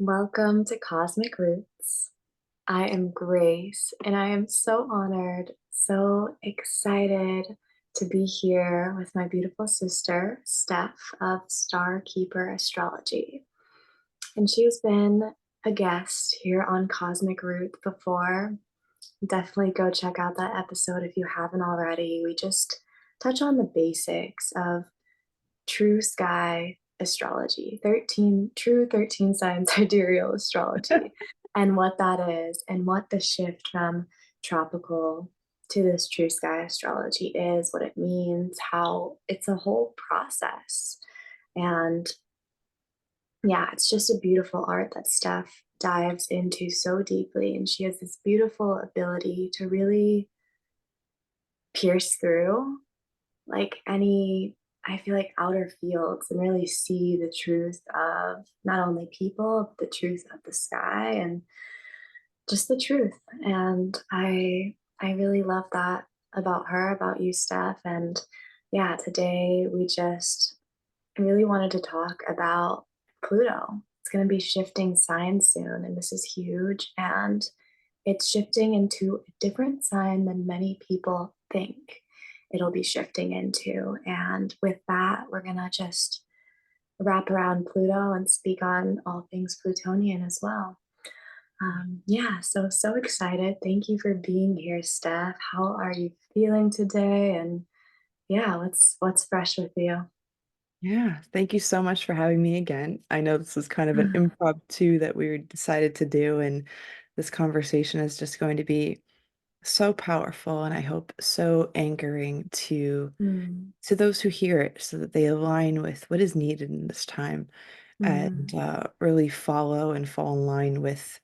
Welcome to Cosmic Roots. I am Grace, and I am so honored, so excited to be here with my beautiful sister, Steph of Starkeeper Astrology. And she has been a guest here on Cosmic Roots before. Definitely go check out that episode if you haven't already. We just touch on the basics of true sky astrology, 13 sign sidereal astrology, and what that is, and what the shift from tropical to this true sky astrology is, what it means, how it's a whole process. And yeah, it's just a beautiful art that Steph dives into so deeply. And she has this beautiful ability to really pierce through like any, I feel like, outer fields and really see the truth of not only people, but the truth of the sky and just the truth. And I really love that about her, about you, Steph. And yeah, today we just really wanted to talk about Pluto. It's going to be shifting signs soon, and this is huge. And it's shifting into a different sign than many people think it'll be shifting into. And with that, we're going to just wrap around Pluto and speak on all things Plutonian as well. Yeah, so excited. Thank you for being here, Steph. How are you feeling today? And yeah, what's fresh with you? Yeah, thank you so much for having me again. I know this is kind of an impromptu that we decided to do, and this conversation is just going to be so powerful and I hope so anchoring Mm, to those who hear it so that they align with what is needed in this time and mm, really follow and fall in line with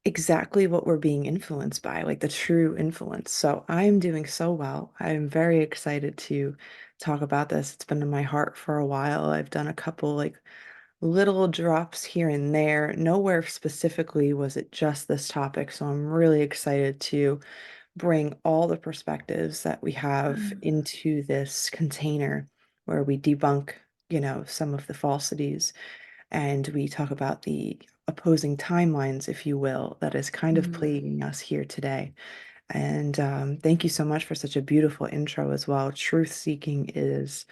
exactly what we're being influenced by, like the true influence. So I'm doing so well. I'm very excited to talk about this. It's been in my heart for a while. I've done a couple like little drops here and there. Nowhere specifically was it just this topic. So I'm really excited to bring all the perspectives that we have mm, into this container where we debunk, some of the falsities and we talk about the opposing timelines, if you will, that is kind of mm, plaguing us here today. And thank you so much for such a beautiful intro as well. Truth seeking is,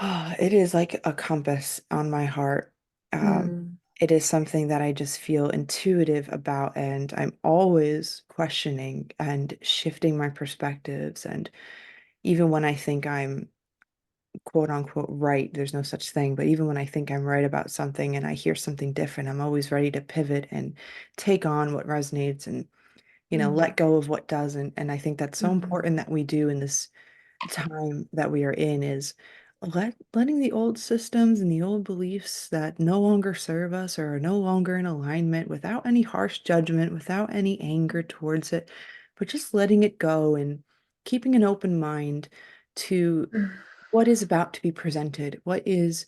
it is like a compass on my heart. Um, mm, it is something that I just feel intuitive about, and I'm always questioning and shifting my perspectives. And even when I think I'm quote unquote right. There's no such thing. But even when I think I'm right about something and I hear something different, I'm always ready to pivot and take on what resonates and, let mm, go of what doesn't. And I think that's so mm, important that we do in this time that we are in is letting the old systems and the old beliefs that no longer serve us or are no longer in alignment without any harsh judgment, without any anger towards it, but just letting it go and keeping an open mind to mm, what is about to be presented, what is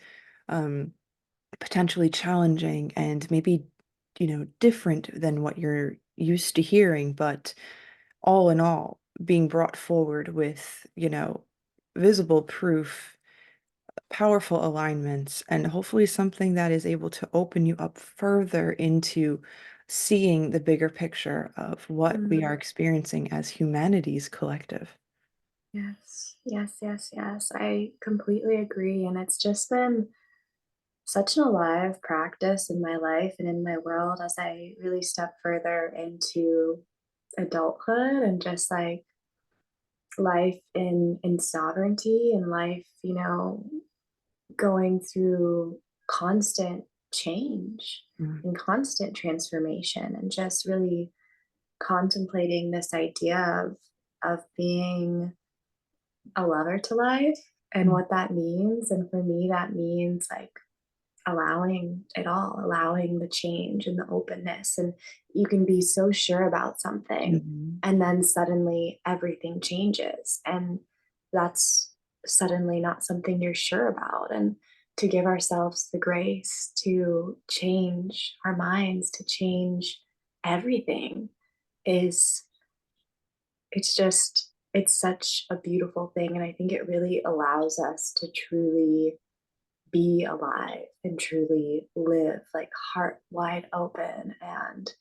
um, potentially challenging and maybe, different than what you're used to hearing, but all in all, being brought forward with, visible proof, powerful alignments, and hopefully something that is able to open you up further into seeing the bigger picture of what we are mm. experiencing as humanity's collective. Yes, yes, yes, yes. I completely agree. And it's just been such an alive practice in my life and in my world as I really step further into adulthood and just like life in sovereignty and life, going through constant change Mm. and constant transformation and just really contemplating this idea of being a lover to life and Mm. what that means. And for me, that means like allowing it all, allowing the change and the openness. And you can be so sure about something, Mhm. and then suddenly everything changes. And that's suddenly not something you're sure about. And to give ourselves the grace to change our minds, to change everything is it's such a beautiful thing. And I think it really allows us to truly be alive and truly live like heart wide open and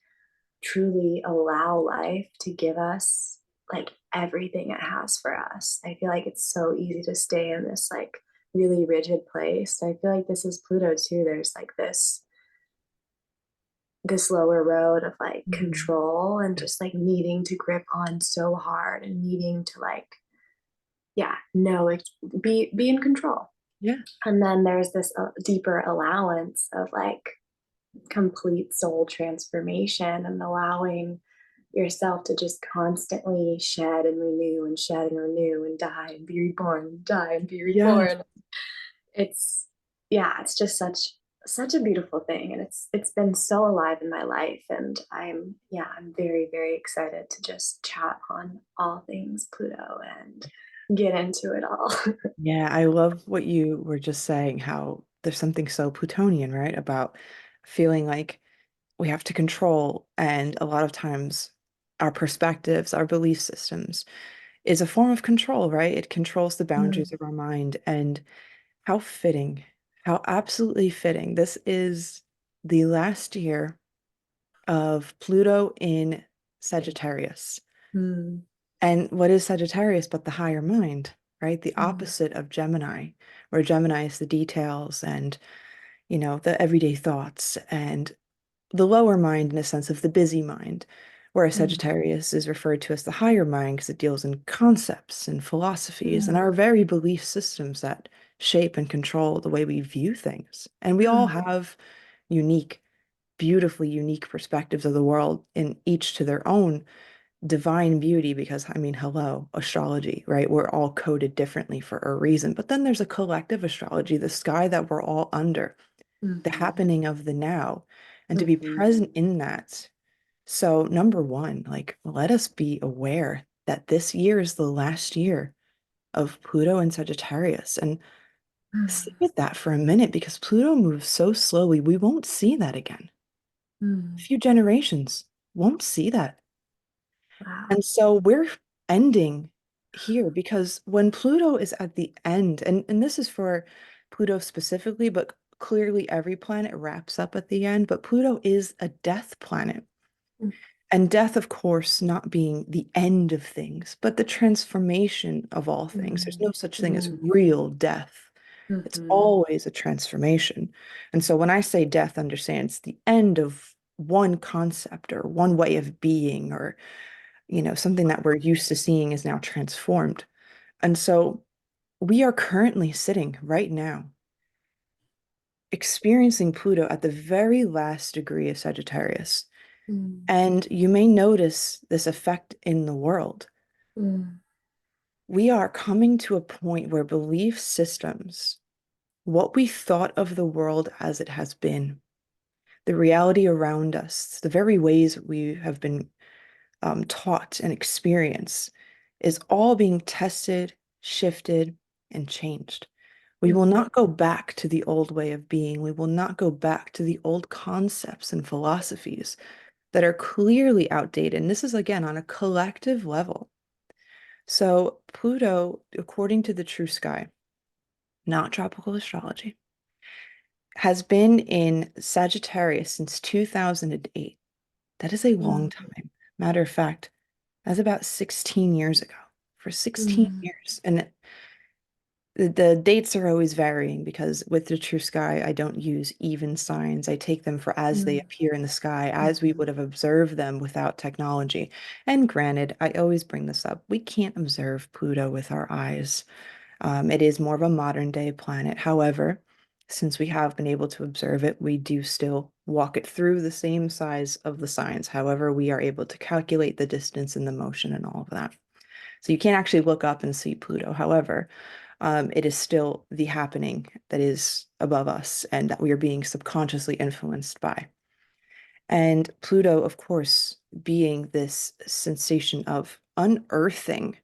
truly allow life to give us like everything it has for us. I feel like it's so easy to stay in this like really rigid place. I feel like this is Pluto too. There's like this lower road of like Mhm. control and just like needing to grip on so hard and needing to like yeah no like be in control. Yeah. And then there's this deeper allowance of like complete soul transformation and allowing yourself to just constantly shed and renew and shed and renew and die and be reborn, die and be Yes. reborn. It's yeah, it's just such a beautiful thing, and it's been so alive in my life, and I'm very very excited to just chat on all things Pluto and get into it all. Yeah, I love what you were just saying, how there's something so Plutonian, right? About feeling like we have to control, and a lot of times our perspectives, our belief systems is a form of control, right? It controls the boundaries Mm, of our mind. And how fitting, how absolutely fitting. This is the last year of Pluto in Sagittarius. mm, And what is Sagittarius but the higher mind, right? The mm, opposite of Gemini, where Gemini is the details and, the everyday thoughts, and the lower mind in a sense of the busy mind, whereas mm, Sagittarius is referred to as the higher mind because it deals in concepts and philosophies and mm, our very belief systems that shape and control the way we view things. And we all mm, have unique, beautifully unique perspectives of the world, in each to their own divine beauty, because I mean, hello, astrology, right? We're all coded differently for a reason. But then there's a collective astrology, the sky that we're all under, the mhm, happening of the now, and to be mhm, present in that. So, number one, like, let us be aware that this year is the last year of Pluto and Sagittarius. And sit mm, with that for a minute, because Pluto moves so slowly, we won't see that again. A mm. few generations won't see that. Wow. And so we're ending here, because when Pluto is at the end, and this is for Pluto specifically, but clearly every planet wraps up at the end, but Pluto is a death planet. Mm, And death, of course, not being the end of things, but the transformation of all things. There's mm, no such thing as mm, real death. It's mhm, always a transformation. And so when I say death, understand it's the end of one concept or one way of being, or something that we're used to seeing is now transformed. And so we are currently sitting right now experiencing Pluto at the very last degree of Sagittarius. mm, And you may notice this effect in the world. mm, We are coming to a point where belief systems, what we thought of the world as it has been, the reality around us, the very ways we have been taught and experienced, is all being tested, shifted, and changed. We will mm, not go back to the old way of being. We will not go back to the old concepts and philosophies that are clearly outdated. And this is, again, on a collective level. So, Pluto, according to the true sky, not tropical astrology, has been in Sagittarius since 2008. That is a long mm, time. Matter of fact, that's about 16 years ago. For 16 mm, years. And the dates are always varying, because with the true sky, I don't use even signs. I take them for as they mm, appear in the sky, as we mhm, would have observed them without technology. And granted, I always bring this up. We can't observe Pluto with our eyes. It is more of a modern day planet. However, since we have been able to observe it, we do still walk it through the same size of the signs. However, we are able to calculate the distance and the motion and all of that. So you can't actually look up and see Pluto. However, it is still the happening that is above us and that we are being subconsciously influenced by. And Pluto, of course, being this sensation of unearthing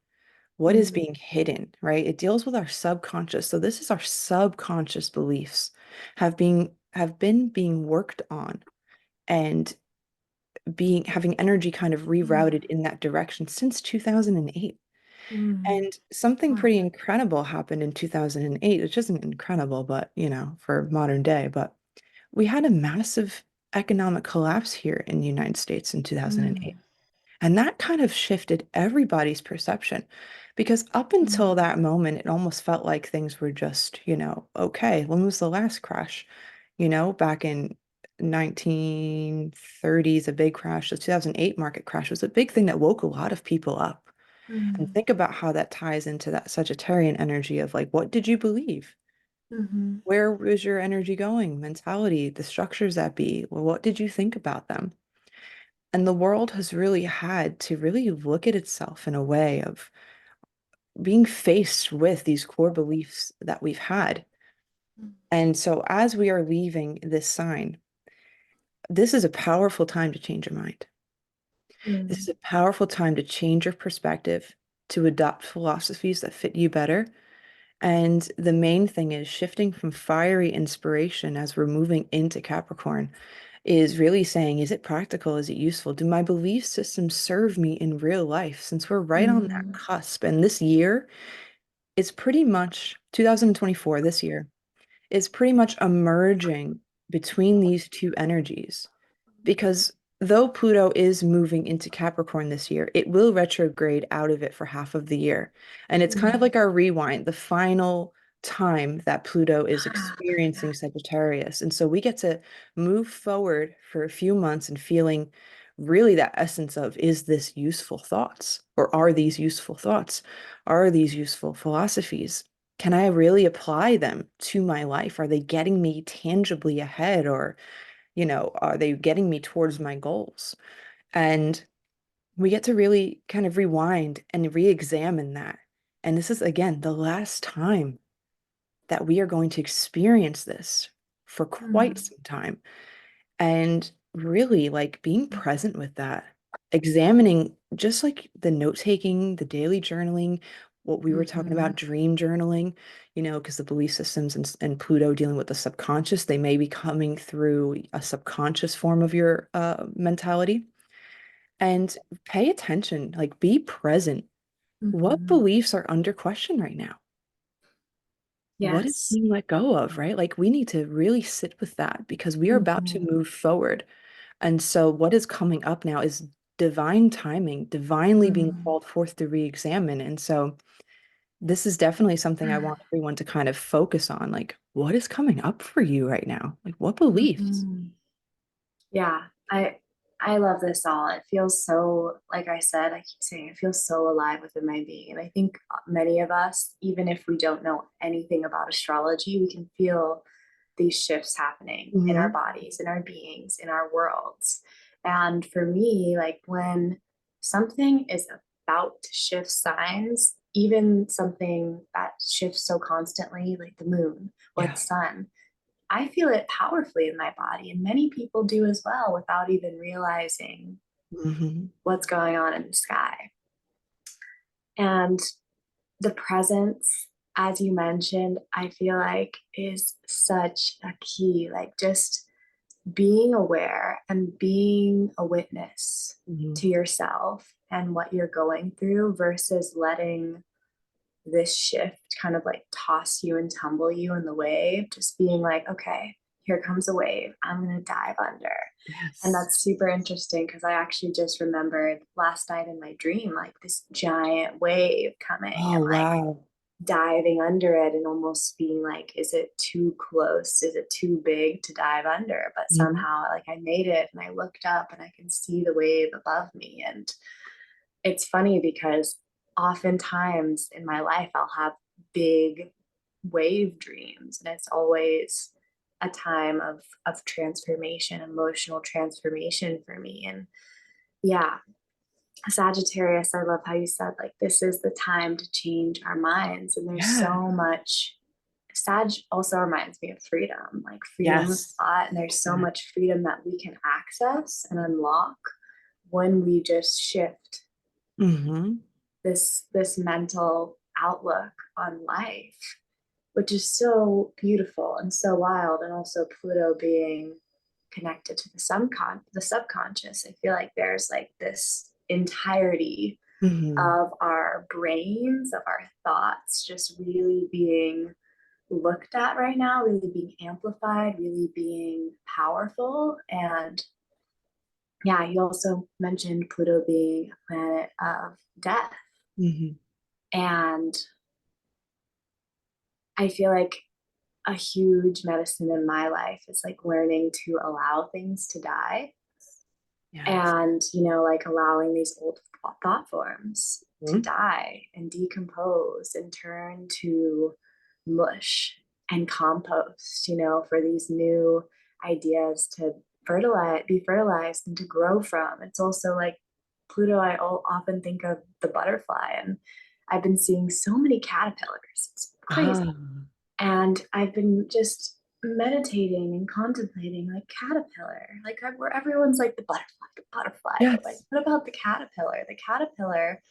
what is mm, being hidden, right? It deals with our subconscious. So this is our subconscious beliefs have been being worked on, and being having energy kind of rerouted mm, in that direction since 2008. Mm. And something Love pretty it. incredible happened in 2008, which isn't incredible, but for modern day, but we had a massive economic collapse here in the United States in 2008. Mm. And that kind of shifted everybody's perception because up until Mm. that moment, it almost felt like things were just, okay. When was the last crash? Back in 1930s, a big crash. The 2008 market crash was a big thing that woke a lot of people up. And Mm. think about how that ties into that Sagittarian energy of like, what did you believe? Mhm. Where was your energy going? Mentality, the structures that be. Well, what did you think about them? And the world has really had to really look at itself in a way of being faced with these core beliefs that we've had. And so as we are leaving this sign, this is a powerful time to change your mind. This is Mm. a powerful time to change your perspective, to adopt philosophies that fit you better. And the main thing is shifting from fiery inspiration as we're moving into Capricorn is really saying, is it practical? Is it useful? Do my belief systems serve me in real life? Since we're right on that Mhm. cusp, and this year is pretty much 2024, this year is pretty much emerging between these two energies. Because though Pluto is moving into Capricorn this year, it will retrograde out of it for half of the year. And it's kind of Mhm. like our rewind, the final time that Pluto is Ah, experiencing yes. Sagittarius. And so we get to move forward for a few months and feeling really that essence of, is this useful thoughts? Or are these useful thoughts? Are these useful philosophies? Can I really apply them to my life? Are they getting me tangibly ahead? Or are they getting me towards my goals? And we get to really kind of rewind and re-examine that. And this is, again, the last time that we are going to experience this for quite Mm. some time. And really, like, being present with that, examining just like the note taking, the daily journaling, what we were talking Mhm. about, dream journaling, because the belief systems and Pluto dealing with the subconscious, they may be coming through a subconscious form of your mentality. And pay attention, like, be present. What Mhm. beliefs are under question right now? What is Yes. being let go of, right? Like, we need to really sit with that because we are about to Mhm. move forward. And so, what is coming up now is divine timing, divinely being Mm. called forth to re-examine. And so, this is definitely something I want everyone to kind of focus on. Like, what is coming up for you right now? Like, what beliefs? Mhm. Yeah, I love this all. It feels so, like I said, I keep saying it feels so alive within my being. And I think many of us, even if we don't know anything about astrology, we can feel these shifts happening in our Hmm. bodies, in our beings, in our worlds. And for me, like when something is about to shift signs, even something that shifts so constantly, like the moon or the Yeah. sun, I feel it powerfully in my body, and many people do as well without even realizing Hmm. what's going on in the sky. And the presence, as you mentioned, I feel like is such a key, like just being aware and being a witness Hmm. to yourself and what you're going through versus letting this shift kind of like toss you and tumble you in the wave, just being like, okay, here comes a wave. I'm going to dive under. And Yes. that's super interesting because I actually just remembered last night in my dream, like this giant wave coming Oh, and like wow. diving under it and almost being like, is it too close? Is it too big to dive under? But Hmm. somehow, like, I made it and I looked up and I can see the wave above me. And it's funny because oftentimes in my life I'll have big wave dreams and it's always a time of transformation, emotional transformation for me. And yeah, Sagittarius, I love how you said like this is the time to change our minds, and there's Yeah. so much. Sag also reminds me of freedom, like freedom of Yes. thought, and there's so Yeah. much freedom that we can access and unlock when we just shift Hmm. this mental outlook on life, which is so beautiful and so wild. And also Pluto being connected to the subconscious, I feel like there's like this entirety Mhm. of our brains, of our thoughts, just really being looked at right now, really being amplified, really being powerful. And yeah, you also mentioned Pluto being a planet of death. Mhm. And I feel like a huge medicine in my life is like learning to allow things to die, Yes. and like allowing these old thought forms to Mhm. die and decompose and turn to mush and compost, for these new ideas to be fertilized and to grow from. It's also like Pluto, I often think of the butterfly, and I've been seeing so many caterpillars. It's crazy. Ah, And I've been just meditating and contemplating like caterpillar, like where everyone's like the butterfly, but like yes. what about the caterpillar? The caterpillar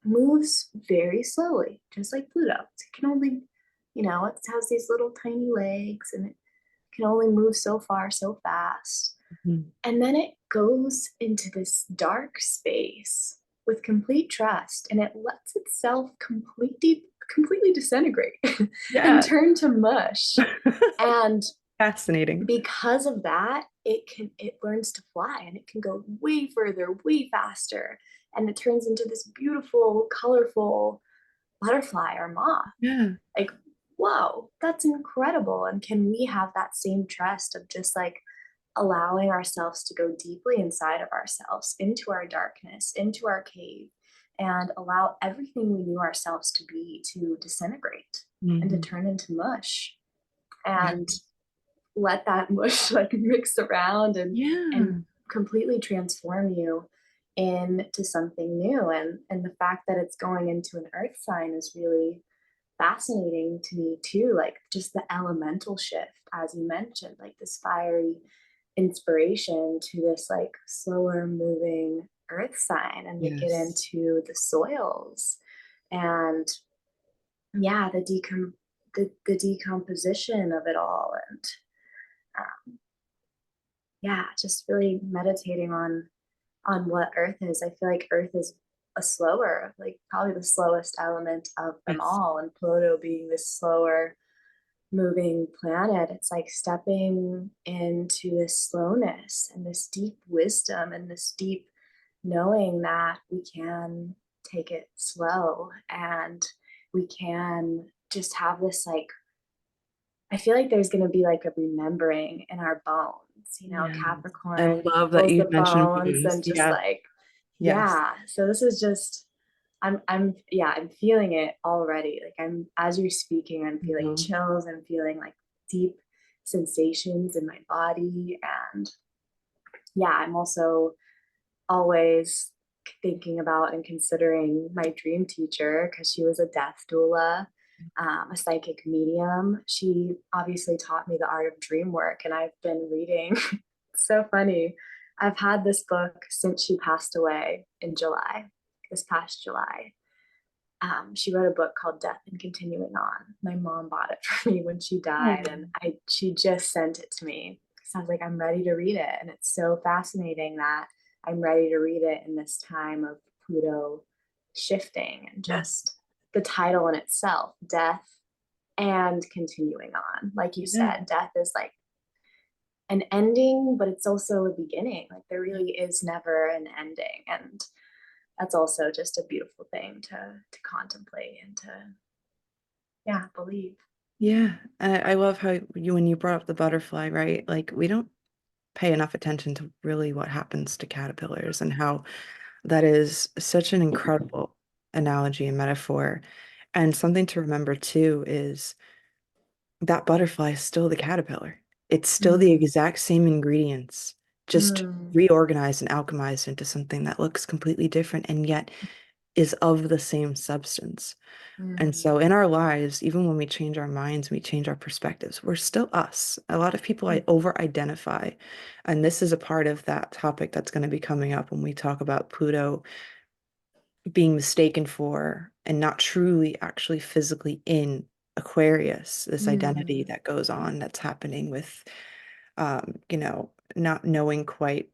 moves very slowly, just like Pluto. It can only, it has these little tiny legs, and it can only move so far so fast. Mhm. And then it goes into this dark space with complete trust, and it lets itself completely disintegrate and Yeah. turn to mush. And Fascinating. because of that, it learns to fly, and it can go way further, way faster, and it turns into this beautiful, colorful butterfly or moth. Yeah. Like, whoa, that's incredible. And can we have that same trust of just like allowing ourselves to go deeply inside of ourselves, into our darkness, into our cave, and allow everything we knew ourselves to be to disintegrate and to Mhm. turn into mush, Right. and let that mush like mix around and Yeah. completely transform you into something new. And the fact that it's going into an earth sign is really fascinating to me too, like just the elemental shift, as you mentioned, like this fiery inspiration to this like slower moving earth sign, and we get Yes. into the soils, and yeah, the decomposition of it all, and yeah, just really meditating on what earth is. I feel like earth is a slower, like probably the slowest element of them Yes. all, and Pluto being this slower moving planet, it's like stepping into this slowness and this deep wisdom and this deep knowing that we can take it slow, and we can just have this like, I feel like there's going to be like a remembering in our bones. Yes. I Capricorn love that feels you the mentioned bones, bones. and just Yeah. like, Yes. yeah. So this is just, yeah, I'm feeling it already. Like as you're speaking, I'm feeling Mhm. chills. I'm feeling like deep sensations in my body. And yeah, I'm also always thinking about and considering my dream teacher, because she was a death doula, a psychic medium. She obviously taught me the art of dream work, and I've been reading. It's so funny. I've had this book since she passed away in July, this past July. She wrote a book called Death and Continuing On. My mom bought it for me when she Oh. died, and she just sent it to me. So I was like, I'm ready to read it. And it's so fascinating that I'm ready to read it in this time of Pluto shifting, and Yeah. just the title in itself, Death and Continuing On. Like you Yeah. said, death is like an ending, but it's also a beginning. Like there really is never an ending. And that's also just a beautiful thing to contemplate and to, yeah, believe. Yeah. I love how when you brought up the butterfly, right? Like we don't pay enough attention to really what happens to caterpillars and how that is such an incredible analogy and metaphor. And something to remember too is that butterfly is still the caterpillar. It's still the Mm, exact same ingredients, just mm, reorganized and alchemized into something that looks completely different and yet is of the same substance. And mm, so in our lives, even when we change our minds, we change our perspectives, we're still us. A lot of people I mm, over-identify, and this is a part of that topic that's going to be coming up when we talk about Pluto being mistaken for and not truly actually physically in Aquarius, this identity mm, that goes on that's happening with not knowing quite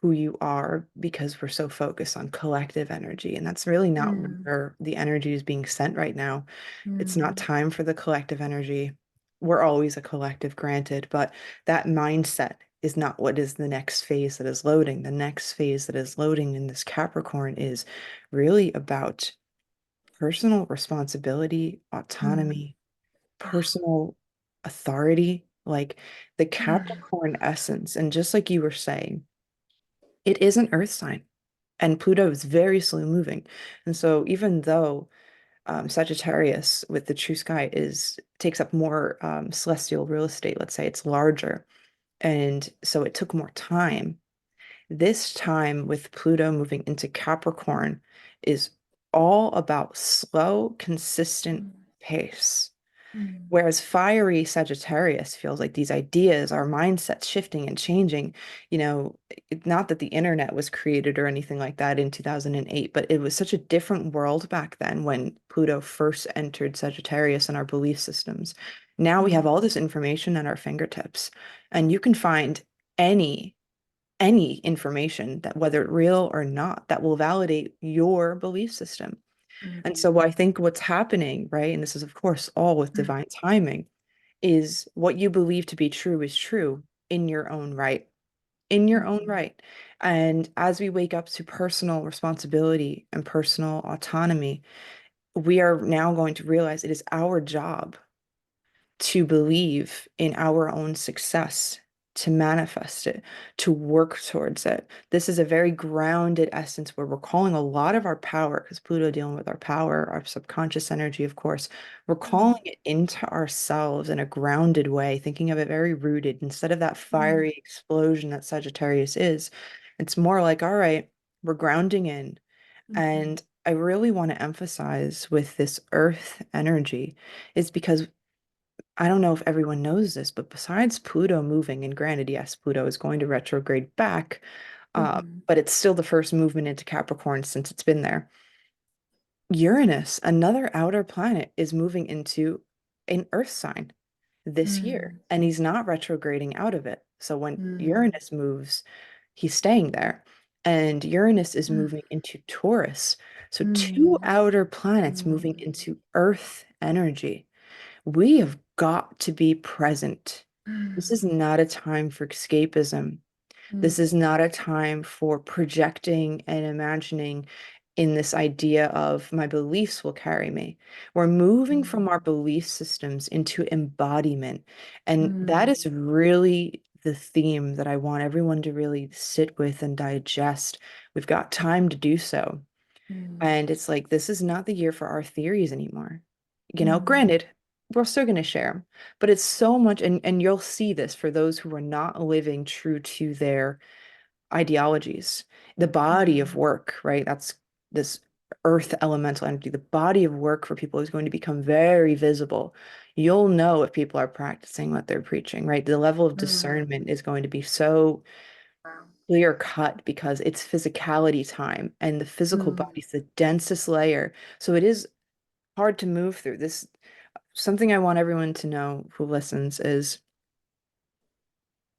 who you are because we're so focused on collective energy. And that's really not Mm, where the energy is being sent right now. It's not mm, time for the collective energy. We're always a collective, granted, but that mindset is not what is the next phase that is loading. The next phase that is loading in this Capricorn is really about personal responsibility, mm. autonomy, Wow. personal authority, like the Mm, Capricorn essence. And just like you were saying, it is an earth sign, and Pluto is very slow moving. And so even though Sagittarius with the true sky is takes up more celestial real estate, let's say it's larger, and so it took more time. This time with Pluto moving into Capricorn is all about slow, consistent mm, pace. mm, Whereas fiery Sagittarius feels like these ideas, our mindsets shifting and changing. Not that the internet was created or anything like that in 2008, but it was such a different world back then when Pluto first entered Sagittarius and our belief systems. Now we have mm, all this information at our fingertips, and you can find any any information that whether real or not that will validate your belief system. And mm, so I think what's happening, right, and this is of course all with mm, divine timing, is what you believe to be true is true in your own right. In your own mm, right. And as we wake up to personal responsibility and personal autonomy, we are now going to realize it is our job to believe in our own success, to manifest it, to work towards it. This is a very grounded essence where we're calling a lot of our power, because Pluto dealing with our power, our subconscious energy, of course, we're mm, calling it into ourselves in a grounded way, thinking of it very rooted instead of that mm, fiery explosion that Sagittarius is. It's more like, all right, we're grounding in. mhm, And I really want to emphasize with this earth energy is because I don't know if everyone knows this, but besides Pluto moving, and granted, yes, Pluto is going to retrograde back, mhm, but it's still the first movement into Capricorn since it's been there. Uranus, another outer planet, is moving into an Earth sign this year, mm, and he's not retrograding out of it. So when mm, Uranus moves, he's staying there. And Uranus is mm, moving into Taurus. So two mm, outer planets moving mm, into Earth energy. We have got to be present. This is not a time for escapism. mm, This is not a time for projecting and imagining in this idea of my beliefs will carry me. We're moving mm, from our belief systems into embodiment. And that mm, is really the theme that I want everyone to really sit with and digest. We've got time to do so. mm, And it's like, this is not the year for our theories anymore. mm, Granted, we're still going to share them, but it's so much, and you'll see this for those who are not living true to their ideologies. The body of mm, work, right? That's this earth elemental energy. The body of work for people is going to become very visible. You'll know if people are practicing what they're preaching, right? The level of mm. discernment is going to be so Wow. clear cut because it's physicality time and the physical Mm, body is the densest layer. So it is hard to move through. This something I want everyone to know who listens is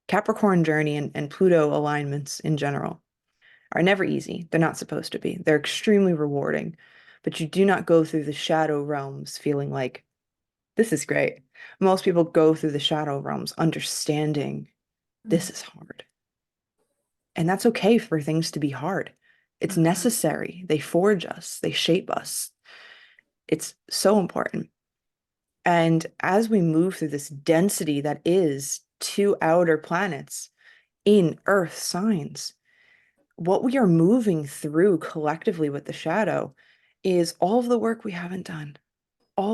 Capricorn journey and Pluto alignments in general are never easy. They're not supposed to be. They're extremely rewarding, but you do not go through the shadow realms feeling like this is great. Most people go through the shadow realms understanding this mm, is hard. And that's okay for things to be hard. It's mm, necessary. They forge us, they shape us. It's so important. And as we move through this density that is two outer planets in Earth signs, what we are moving through collectively with the shadow is all of the work we haven't done,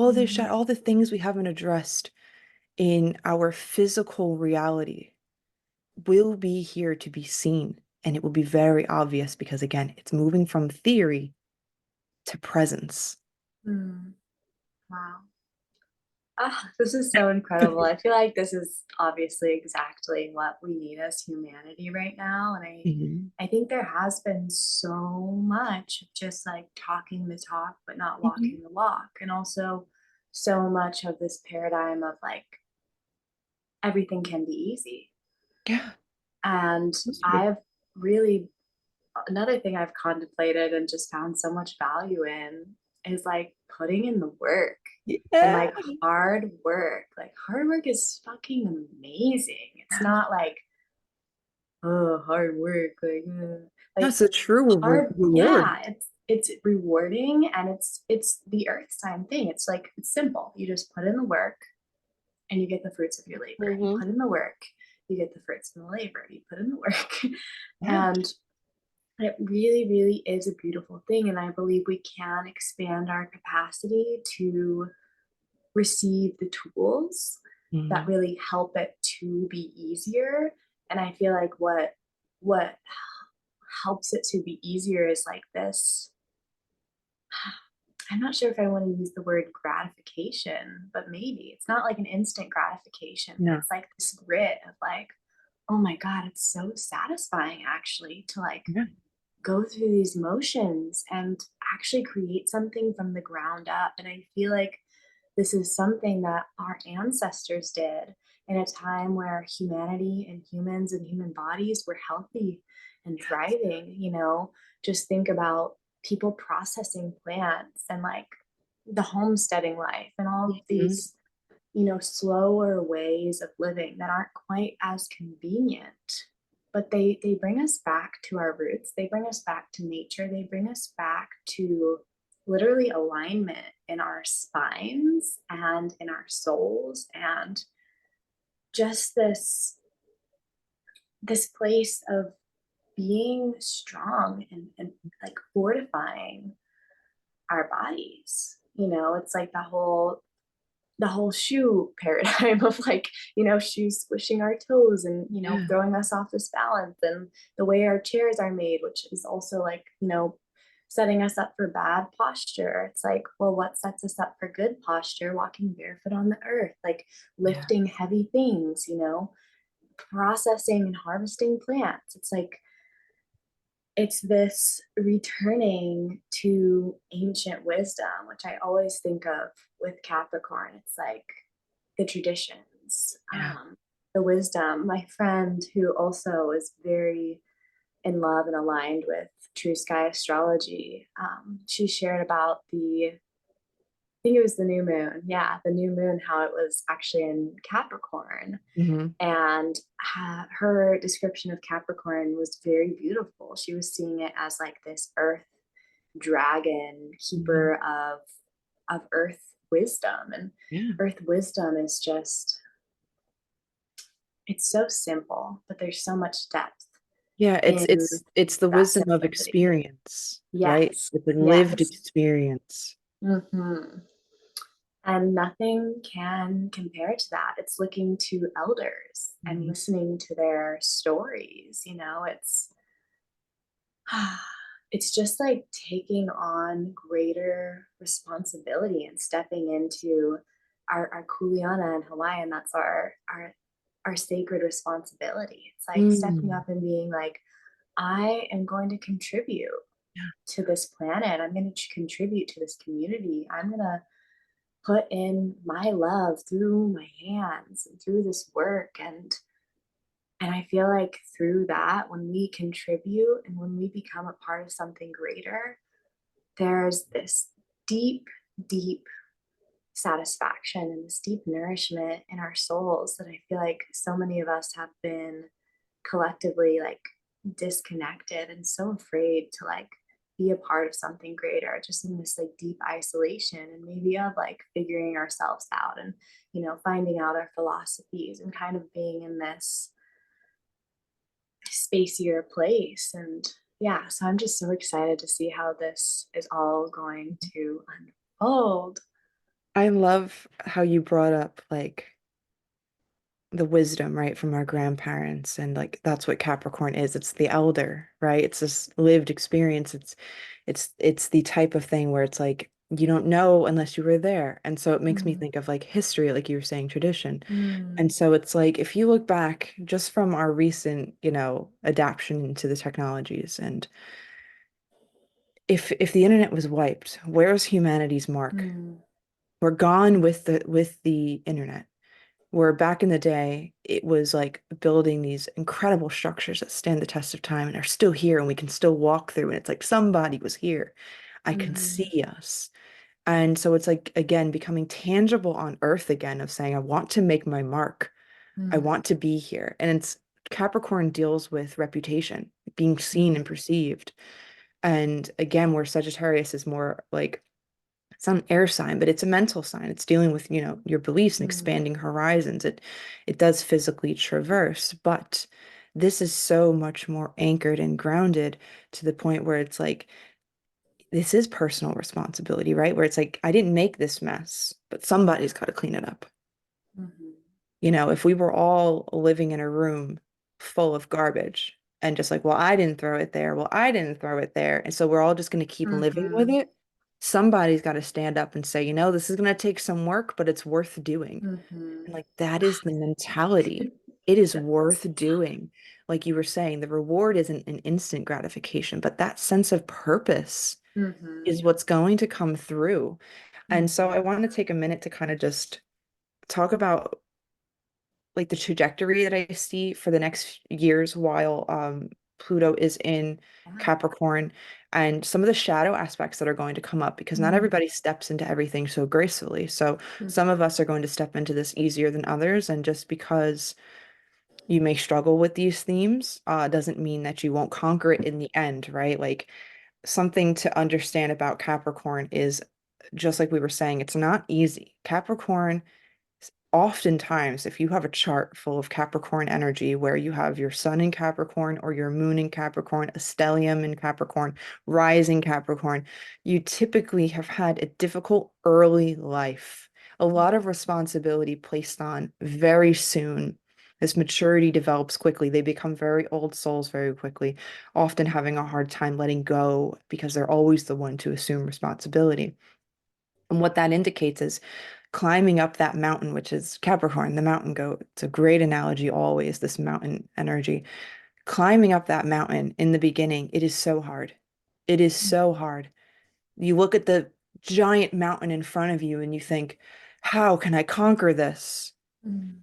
mm, all the things we haven't addressed in our physical reality will be here to be seen. And it will be very obvious because, again, it's moving from theory to presence. mm. Wow. Ah, this is so incredible. I feel like this is obviously exactly what we need as humanity right now. And Mhm. I think there has been so much of just like talking the talk, but not Mhm. walking the walk. And also so much of this paradigm of like everything can be easy. Yeah, And supposed to be. I've really another thing I've contemplated and just found so much value in is like putting in the work and Yeah. like hard work. Like hard work is fucking amazing. It's not like, oh, hard work, like That's a true hard, reward. yeah, it's rewarding and it's the earth sign thing. It's like it's simple. You just put in the work and you get the fruits of your labor. You Hmm. put in the work, you get the fruits of the labor. You put in the work. Yeah. And it really, really is a beautiful thing. And I believe we can expand our capacity to receive the tools that Hmm. really help it to be easier. And I feel like what helps it to be easier is like this. I'm not sure if I want to use the word gratification, but maybe it's not like an instant gratification, but No. it's like this grit of like, oh my God, it's so satisfying actually to like Yeah. go through these motions and actually create something from the ground up. And I feel like this is something that our ancestors did in a time where humanity and humans and human bodies were healthy and thriving. Just think about people processing plants and like the homesteading life and all of Mhm. these slower ways of living that aren't quite as convenient, but they bring us back to our roots. They bring us back to nature. They bring us back to literally alignment in our spines and in our souls, and just this place of being strong and like fortifying our bodies. It's like the whole shoe paradigm of like shoes squishing our toes and Yeah. throwing us off this balance, and the way our chairs are made, which is also like setting us up for bad posture. It's like, well, what sets us up for good posture? Walking barefoot on the earth, like Yeah. lifting heavy things, processing and harvesting plants. It's like it's this returning to ancient wisdom, which I always think of with Capricorn. It's like the traditions, Yeah. the wisdom. My friend, who also is very in love and aligned with True Sky Astrology, she shared about I think it was the new moon. Yeah, the new moon, how it was actually in Capricorn. Hmm. And her description of Capricorn was very beautiful. She was seeing it as like this earth dragon, Hmm. keeper of earth wisdom. And Yeah. earth wisdom is just, it's so simple, but there's so much depth Yeah, it's in it's it's the that wisdom of simplicity. experience, right? Yes, It's a lived yes. experience. Hmm. And nothing can compare to that. It's looking to elders and Mhm. listening to their stories. It's just like taking on greater responsibility and stepping into our kuleana in Hawaiian. That's our sacred responsibility. It's like stepping Mm. up and being like, I am going to contribute Yeah. to this planet. I'm going to contribute to this community. I'm going to put in my love through my hands and through this work. And I feel like through that, when we contribute and when we become a part of something greater, there's this deep, deep satisfaction and this deep nourishment in our souls that I feel like so many of us have been collectively like disconnected and so afraid to like be a part of something greater, just in this like deep isolation and maybe of like figuring ourselves out and finding out our philosophies and kind of being in this spacier place. And yeah, so I'm just so excited to see how this is all going to unfold. I love how you brought up like the wisdom, right, from our grandparents, and like that's what Capricorn is. It's the elder, right? It's this lived experience. It's the type of thing where it's like you don't know unless you were there. And so it makes me Mm. think of like history, like you were saying, tradition. Mm. And so it's like if you look back just from our recent, adaptation into the technologies, and if the internet was wiped, where's humanity's mark? Mm. We're gone with the internet. Where back in the day, it was like building these incredible structures that stand the test of time and are still here and we can still walk through. And it's like somebody was here. I can Mhm. see us. And so it's like, again, becoming tangible on earth again of saying, I want to make my mark. I Mm. want to be here. And it's Capricorn deals with reputation, being seen and Mm. perceived. And again, where Sagittarius is more like it's not an air sign, but it's a mental sign. It's dealing with, your beliefs and Mm. expanding horizons. It does physically traverse, but this is so much more anchored and grounded to the point where it's like this is personal responsibility, right? Where it's like I didn't make this mess, but somebody's got to clean it up. Mhm. If we were all living in a room full of garbage and just like, well, I didn't throw it there. Well, I didn't throw it there. And so we're all just going to keep living with Mhm. it. Somebody's got to stand up and say, this is going to take some work, but it's worth doing. And Mhm. like that is the mentality. It is Yes. worth doing. Like you were saying, the reward isn't an instant gratification, but that sense of purpose Mhm. is what's going to come through. And so I Mhm. want to take a minute to kind of just talk about like the trajectory that I see for the next years while Pluto is in Yeah. Capricorn and some of the shadow aspects that are going to come up because not Mm. everybody steps into everything so gracefully. So some of Mhm. us are going to step into this easier than others. And just because you may struggle with these themes, doesn't mean that you won't conquer it in the end, right? Like something to understand about Capricorn is just like we were saying, it's not easy. Capricorn oftentimes, if you have a chart full of Capricorn energy where you have your sun in Capricorn or your moon in Capricorn, a stellium in Capricorn, rising Capricorn, you typically have had a difficult early life, a lot of responsibility placed on very soon. This maturity develops quickly. They become very old souls very quickly, often having a hard time letting go because they're always the one to assume responsibility. And what that indicates is climbing up that mountain, which is Capricorn, the mountain goat. It's a great analogy always, this mountain energy. Climbing up that mountain in the beginning, it is so hard. It is so hard. You look at the giant mountain in front of you and you think, how can I conquer this? Mm.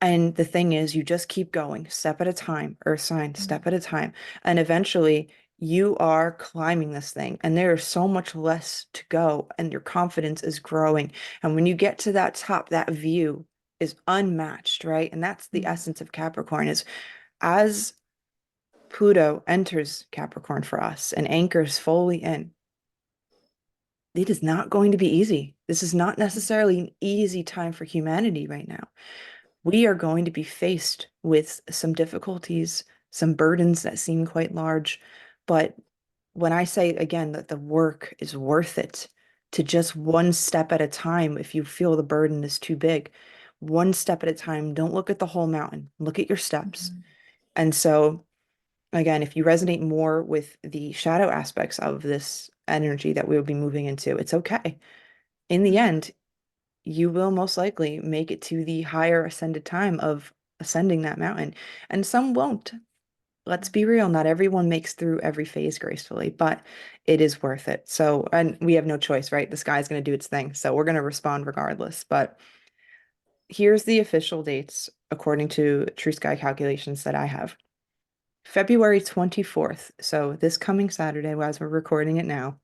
And the thing is, you just keep going, step at a time, earth sign, step Mm. at a time. And eventually you are climbing this thing, and there is so much less to go, and your confidence is growing. And when you get to that top, that view is unmatched, right? And that's the Mm. essence of Capricorn is as Pluto enters Capricorn for us and anchors fully in, it is not going to be easy. This is not necessarily an easy time for humanity right now. We are going to be faced with some difficulties, some burdens that seem quite large. But when I say again that the work is worth it, to just one step at a time, if you feel the burden is too big, one step at a time, don't look at the whole mountain, look at your steps. Mhm. And so, again, if you resonate more with the shadow aspects of this energy that we'll be moving into, it's okay. In the Mhm. end, you will most likely make it to the higher ascended time of ascending that mountain. And some won't. Let's be real, not everyone makes through every phase gracefully, but it is worth it. So, and we have no choice, right? The sky's going to do its thing. So we're going to respond regardless. But here's the official dates according to True Sky calculations that I have. February 24th. So this coming Saturday, as we're recording it now,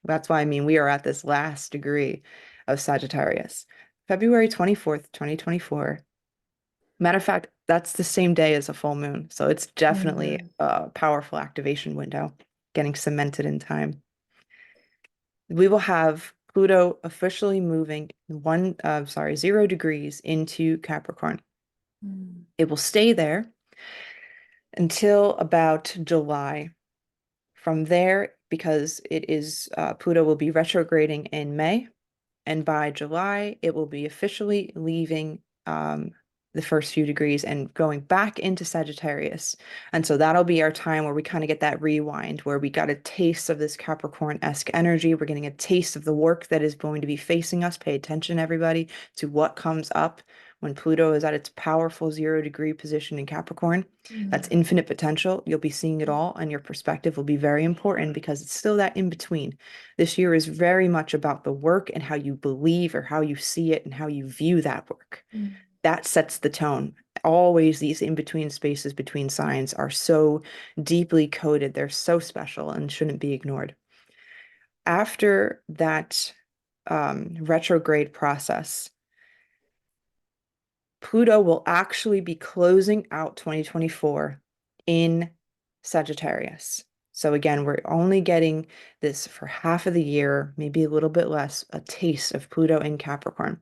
that's why I mean we are at this last degree of Sagittarius. February 24th, 2024. Matter of fact, that's the same day as a full moon. So it's definitely Mhm. a powerful activation window getting cemented in time. We will have Pluto officially moving 0 degrees into Capricorn. Mm. It will stay there until about July. From there, because it is Pluto will be retrograding in May, and by July, it will be officially leaving the first few degrees and going back into Sagittarius. And so that'll be our time where we kind of get that rewind, where we got a taste of this Capricorn-esque energy. We're getting a taste of the work that is going to be facing us. Pay attention, everybody, to what comes up when Pluto is at its powerful 0 degree position in Capricorn. That's Mm. infinite potential. You'll be seeing it all, and your perspective will be very important because it's still that in between. This year is very much about the work and how you believe or how you see it and how you view that work. Mm. that sets the tone. Always these in-between spaces between signs are so deeply coded. They're so special and shouldn't be ignored. After that retrograde process, Pluto will actually be closing out 2024 in Sagittarius. So again, we're only getting this for half of the year, maybe a little bit less, a taste of Pluto in Capricorn.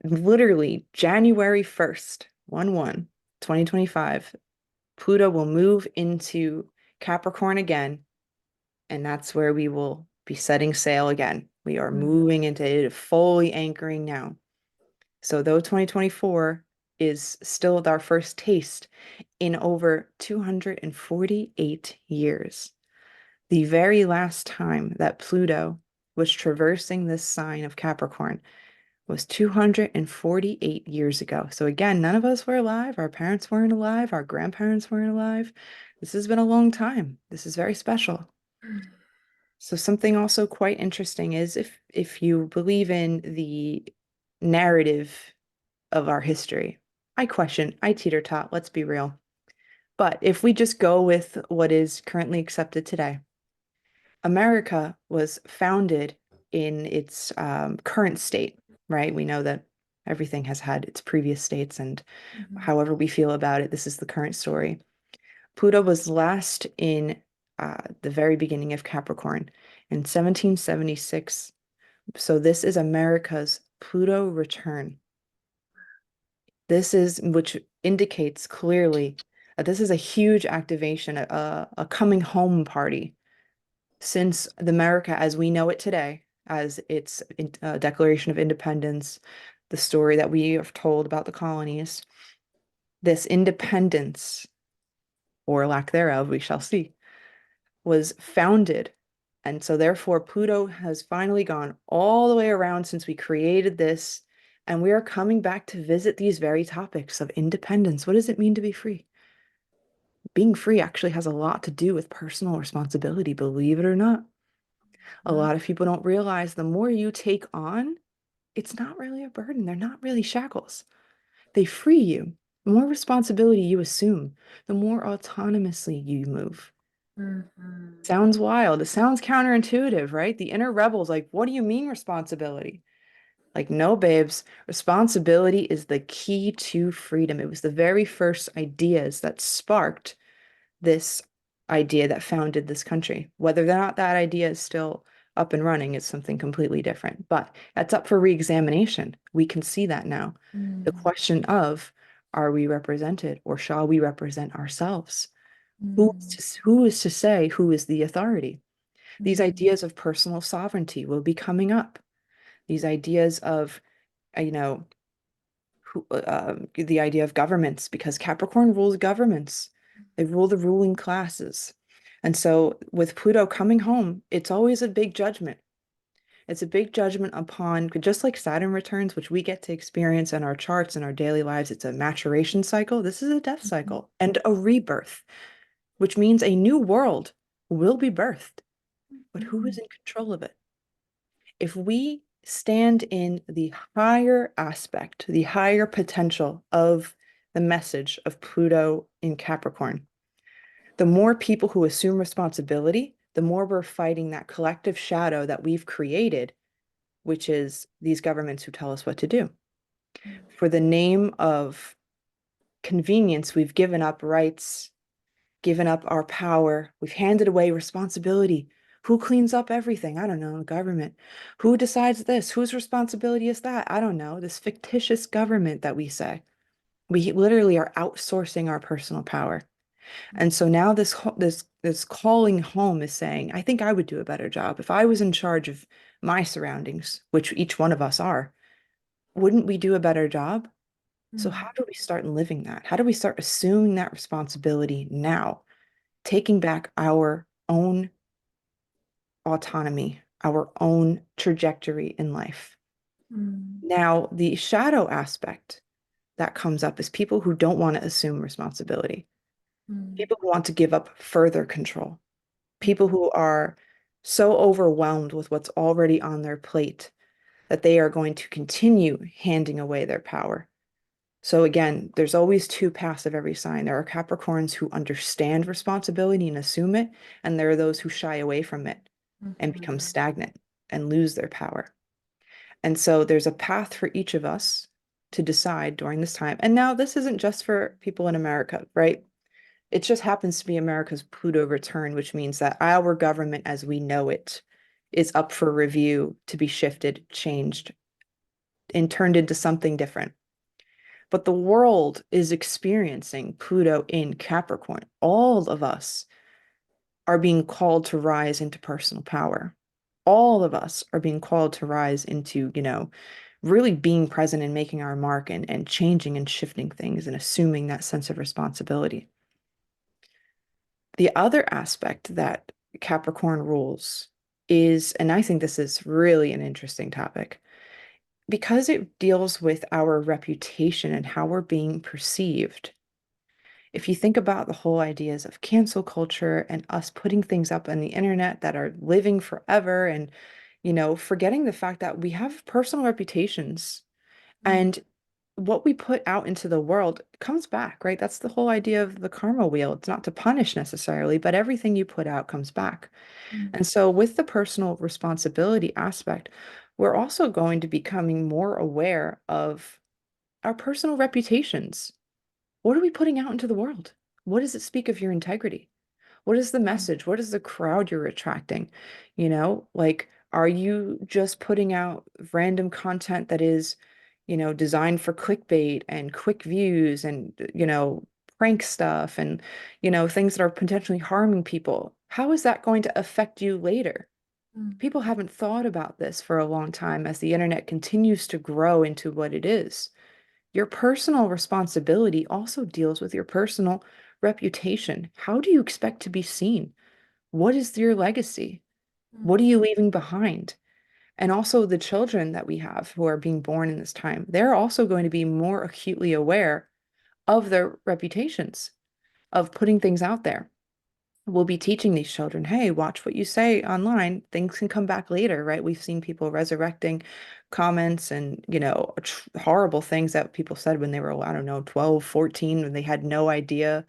Literally January 1st, 1/1, 2025, Pluto will move into Capricorn again, and that's where we will be setting sail again. We are Mm. moving into it, fully anchoring now. So though 2024 is still our first taste in over 248 years, the very last time that Pluto was traversing this sign of Capricorn was 248 years ago. So again, none of us were alive. Our parents weren't alive. Our grandparents weren't alive. This has been a long time. This is very special. So something also quite interesting is if you believe in the narrative of our history, I teeter-tot, let's be real. But if we just go with what is currently accepted today, America was founded in its current state, right? We know that everything has had its previous states, and Mhm. however we feel about it, this is the current story. Pluto was last in the very beginning of Capricorn in 1776. So this is America's Pluto return. This is, which indicates clearly that this is a huge activation, a coming home party since the America as we know it today, as its Declaration of Independence, the story that we have told about the colonies, this independence, or lack thereof, we shall see, was founded. And so, therefore, Pluto has finally gone all the way around since we created this. And we are coming back to visit these very topics of independence. What does it mean to be free? Being free actually has a lot to do with personal responsibility, believe it or not. A Mhm. lot of people don't realize the more you take on, it's not really a burden. They're not really shackles. They free you. The more responsibility you assume, the more autonomously you move. Mhm. Sounds wild. It sounds counterintuitive, right? The inner rebel's like, what do you mean responsibility? Like, no, babes, responsibility is the key to freedom. It was the very first ideas that sparked this idea that founded this country. Whether or not that idea is still up and running is something completely different, but that's up for re-examination. We can see that now. The Mm. question of, are we represented or shall we represent ourselves? Mm. Who is to say who is the authority? These Mm. ideas of personal sovereignty will be coming up. These ideas of, you know, the idea of governments, because Capricorn rules governments. They rule the ruling classes. And so with Pluto coming home, it's always a big judgment. It's a big judgment upon, just like Saturn returns, which we get to experience in our charts and our daily lives. It's a maturation cycle. This is a death Mhm. cycle and a rebirth, which means a new world will be birthed. But who is Mhm. in control of it? If we stand in the higher aspect, the higher potential of the message of Pluto in Capricorn, the more people who assume responsibility, the more we're fighting that collective shadow that we've created, which is these governments who tell us what to do. For the name of convenience, we've given up rights, given up our power, we've handed away responsibility. Who cleans up everything? I don't know, the government. Who decides this? Whose responsibility is that? I don't know. This fictitious government that we say. We literally are outsourcing our personal power. And so now this calling home is saying, I think I would do a better job if I was in charge of my surroundings, which each one of us are. Wouldn't we do a better job? So Mm. how do we start living that? How do we start assuming that responsibility now, taking back our own autonomy, our own trajectory in life? Mm. Now, the shadow aspect that comes up is people who don't want to assume responsibility, Mm. people who want to give up further control, people who are so overwhelmed with what's already on their plate that they are going to continue handing away their power. So again, there's always two paths of every sign. There are Capricorns who understand responsibility and assume it, and there are those who shy away from it and become Mhm. stagnant and lose their power. And so there's a path for each of us to decide during this time. And now this isn't just for people in America, right? It just happens to be America's Pluto return, which means that our government as we know it is up for review to be shifted, changed, and turned into something different. But the world is experiencing Pluto in Capricorn. All of us are being called to rise into personal power. All of us are being called to rise into, really being present and making our mark and changing and shifting things and assuming that sense of responsibility. The other aspect that Capricorn rules is, and I think this is really an interesting topic, because it deals with our reputation and how we're being perceived. If you think about the whole ideas of cancel culture and us putting things up on the internet that are living forever and, forgetting the fact that we have personal reputations Mm, and what we put out into the world comes back, right? That's the whole idea of the karma wheel. It's not to punish necessarily, but everything you put out comes back. mm, And so, with the personal responsibility aspect, we're also going to be becoming more aware of our personal reputations. What are we putting out into the world? What does it speak of your integrity? What is the mm, message? What is the crowd you're attracting? Like, are you just putting out random content that is, designed for clickbait and quick views and, prank stuff and, things that are potentially harming people? How is that going to affect you later? mm, People haven't thought about this for a long time as the internet continues to grow into what it is. Your personal responsibility also deals with your personal reputation. How do you expect to be seen? What is your legacy? What are mm, you leaving behind? And also the children that we have who are being born in this time, they're also going to be more acutely aware of their reputations, of putting things out there. We'll be teaching these children, hey, watch what you say online. Things can come back later, right? We've seen people resurrecting comments and, horrible things that people said when they were, I don't know, 12, 14, when they had no idea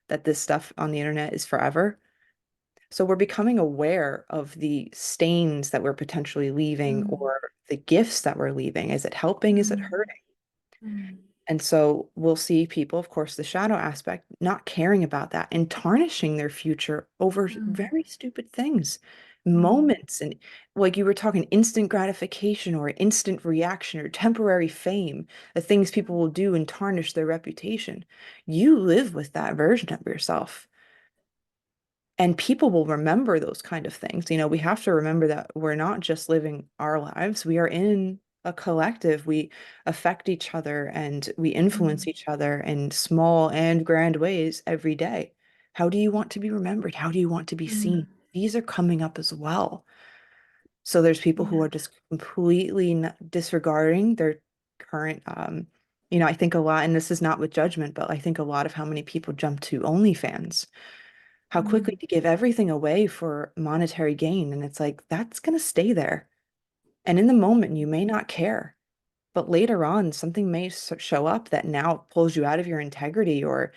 that this stuff on the internet is forever. So we're becoming aware of the stains that we're potentially leaving mm, or the gifts that we're leaving. Is it helping? Is it mm, hurting? mm, And so we'll see people, of course, the shadow aspect, not caring about that and tarnishing their future over mm, very stupid things, mm, moments. And like you were talking, instant gratification or instant reaction or temporary fame, the things people will do and tarnish their reputation. You live with that version of yourself. And people will remember those kind of things. We have to remember that we're not just living our lives, we are in a collective. We affect each other and we influence mm, each other in small and grand ways every day. How do you want to be remembered? How do you want to be mm. seen? These are coming up as well. So there's people who Yeah. are just completely disregarding their current, I think a lot, and this is not with judgment, but I think a lot of how many people jump to OnlyFans, how quickly Mm, to give everything away for monetary gain. And it's like, that's going to stay there. And in the moment, you may not care, but later on, something may show up that now pulls you out of your integrity or,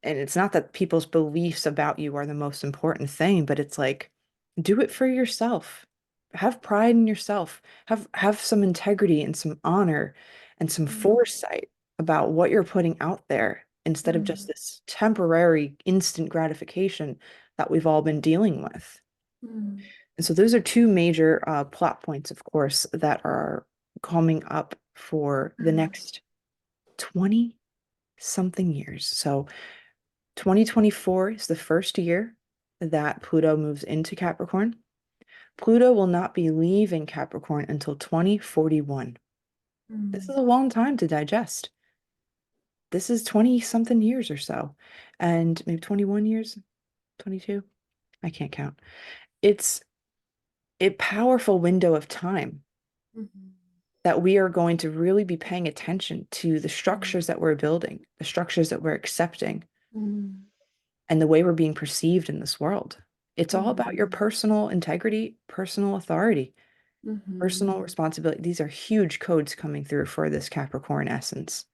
and it's not that people's beliefs about you are the most important thing, but it's like, do it for yourself. Have pride in yourself. Have some integrity and some honor and some mm, foresight about what you're putting out there instead of just mm, this temporary instant gratification that we've all been dealing with. mm, And so those are two major plot points, of course, that are coming up for the mm, next 20 something years. So 2024 is the first year that Pluto moves into Capricorn. Pluto will not be leaving Capricorn until 2041. This is mm, a long time to digest. This is 20 something years or so, and maybe 21 years, 22. I can't count. It's a powerful window of time mhm, that we are going to really be paying attention to the mm, structures that we're building, the structures that we're accepting, mm, and the way we're being perceived in this world. It's all about mhm, your personal integrity, personal authority. Mm-hmm. personal responsibility. These are huge codes coming through for this Capricorn essence.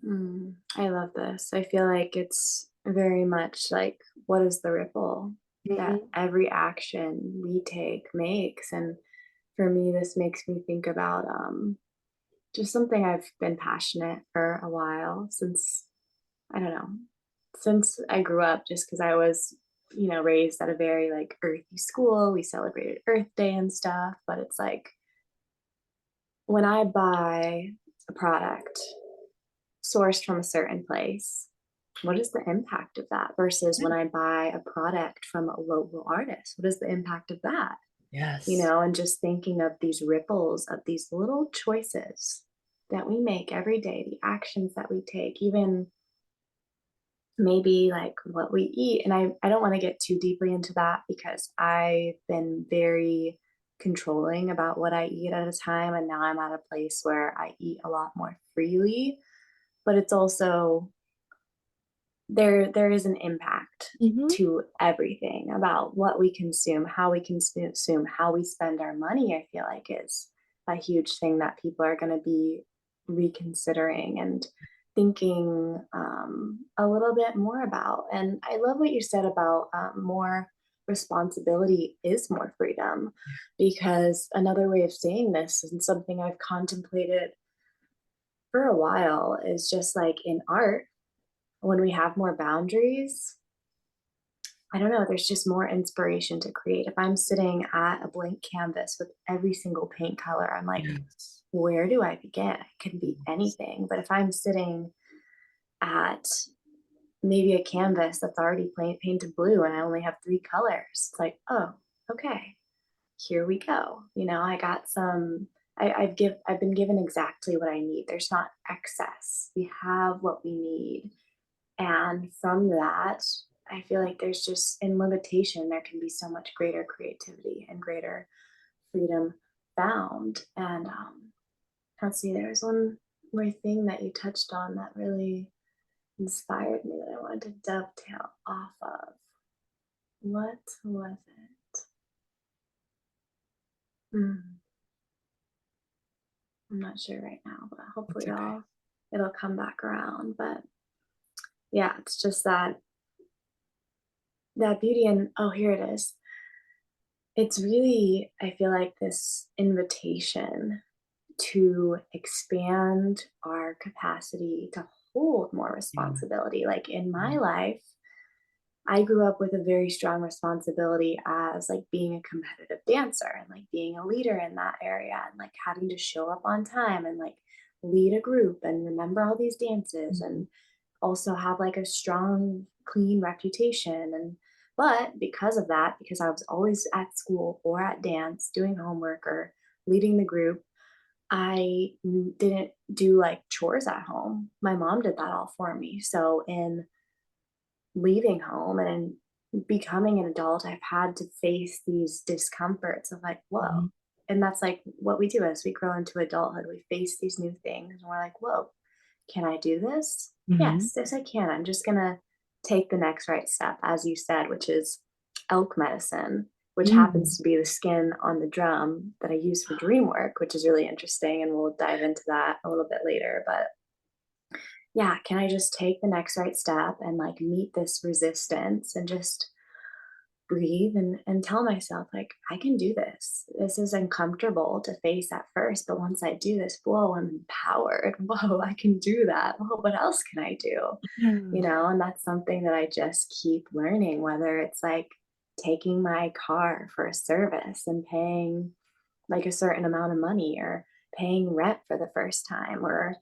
Mm, I love this. I feel like it's very much like what is the ripple that Mhm. every action we take makes. And for me, this makes me think about just something I've been passionate for a while since, I don't know, since I grew up, just because I was, raised at a very like earthy school. We celebrated Earth Day and stuff, but it's like when I buy a product sourced from a certain place, what is the impact of that versus when I buy a product from a local artist? What is the impact of that? Yes. And just thinking of these ripples of these little choices that we make every day, the actions that we take, even maybe like what we eat. And I don't want to get too deeply into that because I've been very controlling about what I eat at a time. And now I'm at a place where I eat a lot more freely. But it's also there is an impact Mhm. to everything about what we consume, how we consume, how we spend our money. I feel like is a huge thing that people are going to be reconsidering and thinking a little bit more about. And I love what you said about more responsibility is more freedom, because another way of saying this and something I've contemplated for a while is just like in art, when we have more boundaries, I don't know, there's just more inspiration to create. If I'm sitting at a blank canvas with every single paint color, I'm like, Yes. where do I begin? It could be Yes. anything. But if I'm sitting at maybe a canvas that's already painted blue and I only have three colors, it's like, oh, okay, here we go. I got some. I've been given exactly what I need. There's not excess. We have what we need. And from that, I feel like there's just in limitation, there can be so much greater creativity and greater freedom found. And let's see, there's one more thing that you touched on that really inspired me that I wanted to dovetail off of. What was it? Hmm, I'm not sure right now, but That's hopefully okay. it'll come back around. But yeah, it's just that beauty and oh, here it is. It's really, I feel like this invitation to expand our capacity to hold more Yeah. responsibility. Like in my Mhm. life, I grew up with a very strong responsibility as like being a competitive dancer and like being a leader in that area and like having to show up on time and like lead a group and remember all these dances Mhm. and also have like a strong clean reputation. And but because of that, because I was always at school or at dance doing homework or leading the group, I didn't do like chores at home. My mom did that all for me. So in leaving home and in becoming an adult, I've had to face these discomforts of like, whoa. Mhm. And that's like what we do as we grow into adulthood. We face these new things and we're like, whoa, can I do this? Mhm. Yes, yes, I can. I'm just going to take the next right step, as you said, which is elk medicine, which happens Mm. to be the skin on the drum that I use for dream work, which is really interesting. And we'll dive into that a little bit later. But yeah, can I just take the next right step and like meet this resistance and just breathe and tell myself like I can do this. This is uncomfortable to face at first, but once I do this, whoa, I'm empowered. Whoa, I can do that. Whoa, what else can I do? Yeah. And that's something that I just keep learning, whether it's like taking my car for a service and paying like a certain amount of money or paying rent for the first time or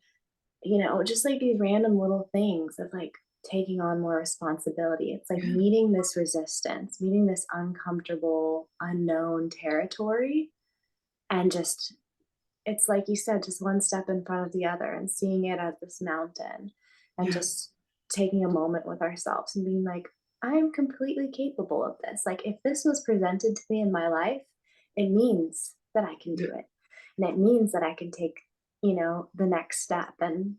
just like these random little things of like taking on more responsibility. It's like Yeah. meeting this resistance, meeting this uncomfortable, unknown territory. And just, it's like you said, just one step in front of the other and seeing it as this mountain and Yeah. just taking a moment with ourselves and being like, I'm completely capable of this. Like, if this was presented to me in my life, it means that I can do it. And it means that I can take, the next step and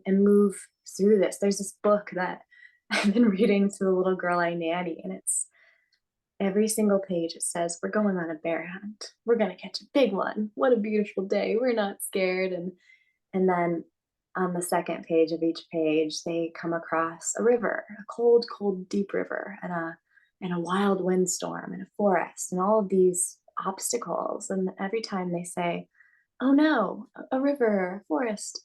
move through this. There's this book that I've been reading to the little girl I nanny, and it's every single page it says, we're going on a bear hunt. We're going to catch a big one. What a beautiful day. We're not scared. And then on the second page of each page, they come across a river, a cold, cold, deep river, and a wild windstorm and a forest and all of these obstacles. And every time they say, oh no, a river, a forest,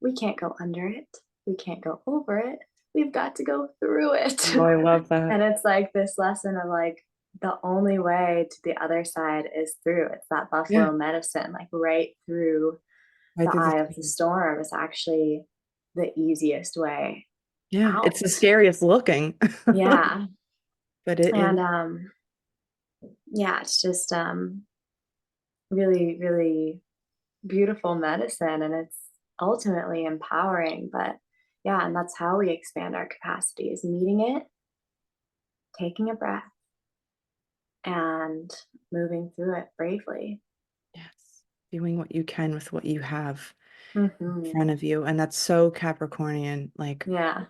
we can't go under it. We can't go over it. We've got to go through it. Oh, I love that. And it's like this lesson of like the only way to the other side is through. It's that Yeah, buffalo medicine, like right through right the through the eye of the storm. storm is actually the easiest way Yeah, it's out. the scariest looking, Yeah. but it is. And yeah, it's just really, really beautiful medicine and it's ultimately empowering. But yeah, and that's how we expand our capacity is meeting it, taking a breath, and moving through it bravely. Yes. Doing what you can with what you have in Hmm. front of you. And that's so Capricornian. Like Yeah.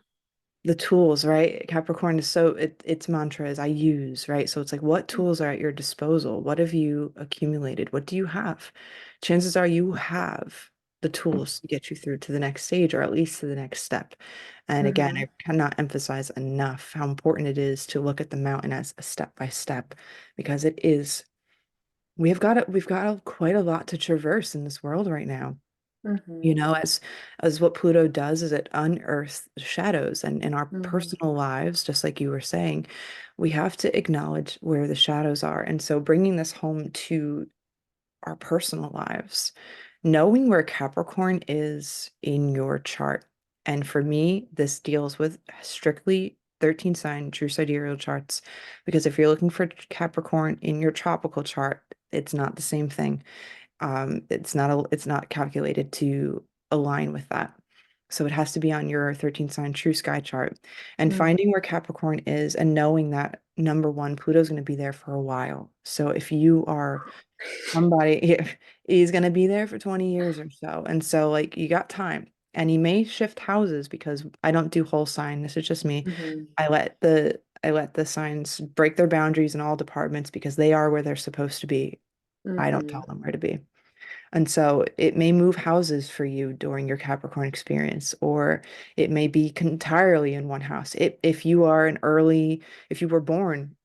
the tools, right? Capricorn is so its mantra is I use, right? So it's like what tools are at your disposal? What have you accumulated? What do you have? Chances are you have the tools to get you through to the next stage or at least to the next step. And again, Hmm. I cannot emphasize enough how important it is to look at the mountain as a step by step because it is we've got quite a lot to traverse in this world right now. You Hmm. know, as what Pluto does is it unearths shadows and in our Hmm. personal lives, just like you were saying, we have to acknowledge where the shadows are. And so bringing this home to our personal lives, knowing where Capricorn is in your chart. And for me, this deals with strictly 13 sign true sidereal charts, because if you're looking for Capricorn in your tropical chart, it's not the same thing. It's not calculated to align with that. So it has to be on your 13 sign true sky chart. And Hmm. finding where Capricorn is and knowing that number one, Pluto's going to be there for a while. So if you are somebody, he's going to be there for 20 years or so. And so like you got time. And he may shift houses because I don't do whole sign. This is just me. Hmm. I let the signs break their boundaries in all departments because they are where they're supposed to be. I don't Hmm. tell them where to be. And so it may move houses for you during your Capricorn experience, or it may be entirely in one house. If you are if you were born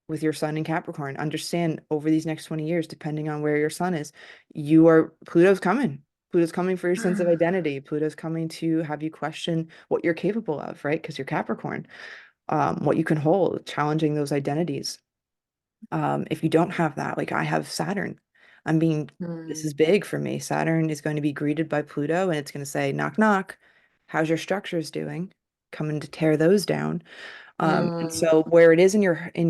with your sun in Capricorn, understand over these next 20 years, depending on where your sun is, Pluto's coming. Pluto's coming for your sense of identity. Pluto's coming to have you question what you're capable of, right? Because you're Capricorn, what you can hold, challenging those identities. If you don't have that, like I have Saturn. I mean, this Hmm. is big for me. Saturn is going to be greeted by Pluto and it's going to say, knock, knock. How's your structures doing? Coming to tear those down. And Mm. so where it is in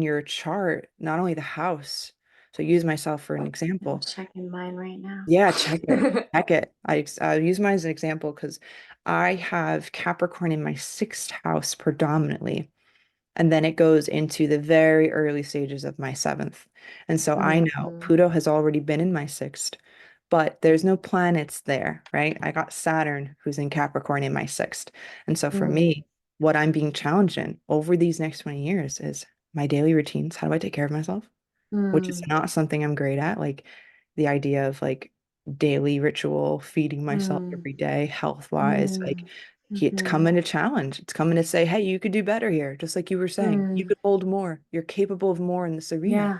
your chart, not only the house, so use myself for an I'm example. checking mine right now. Yeah, check it. Check it. I use mine as an example because I have Capricorn in my sixth house predominantly. And then it goes into the very early stages of my seventh. And so I know Mhm. Pluto has already been in my sixth, but there's no planets there, right? I got Saturn, who's in Capricorn, in my sixth. And so for Mm. me, what I'm being challenged in over these next 20 years is my daily routines. How do I take care of myself? Which is Mm. not something I'm great at. Like the idea of like daily ritual, feeding myself Mm. every day, health wise, like Mm. it's Mhm. coming to challenge. It's coming to say, hey, you could do better here. Just like you were saying, you Mm. could hold more. You're capable of more in this arena. Yeah.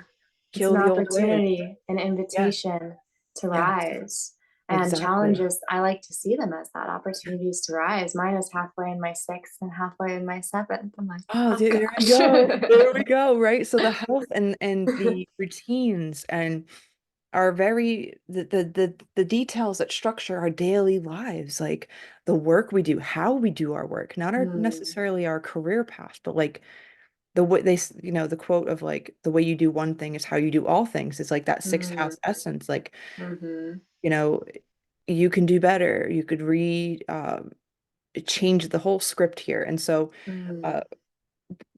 It's Kill an the old ways. opportunity, an Yeah. invitation to Yeah. rise. And Exactly. challenges, I like to see them as that opportunities to rise. Mine is halfway in my sixth and halfway in my seventh. I'm like, Oh, oh there we gosh. go. There we go. Right. So the health and the routines and are very the details that structure our daily lives, like the work we do, how we do our work, not our Mm. necessarily our career path, but like the way the quote of like the way you do one thing is how you do all things. It's like that sixth Mm. house essence. Like, Mhm. you know, you can do better. You could change the whole script here. And so uh, Mm.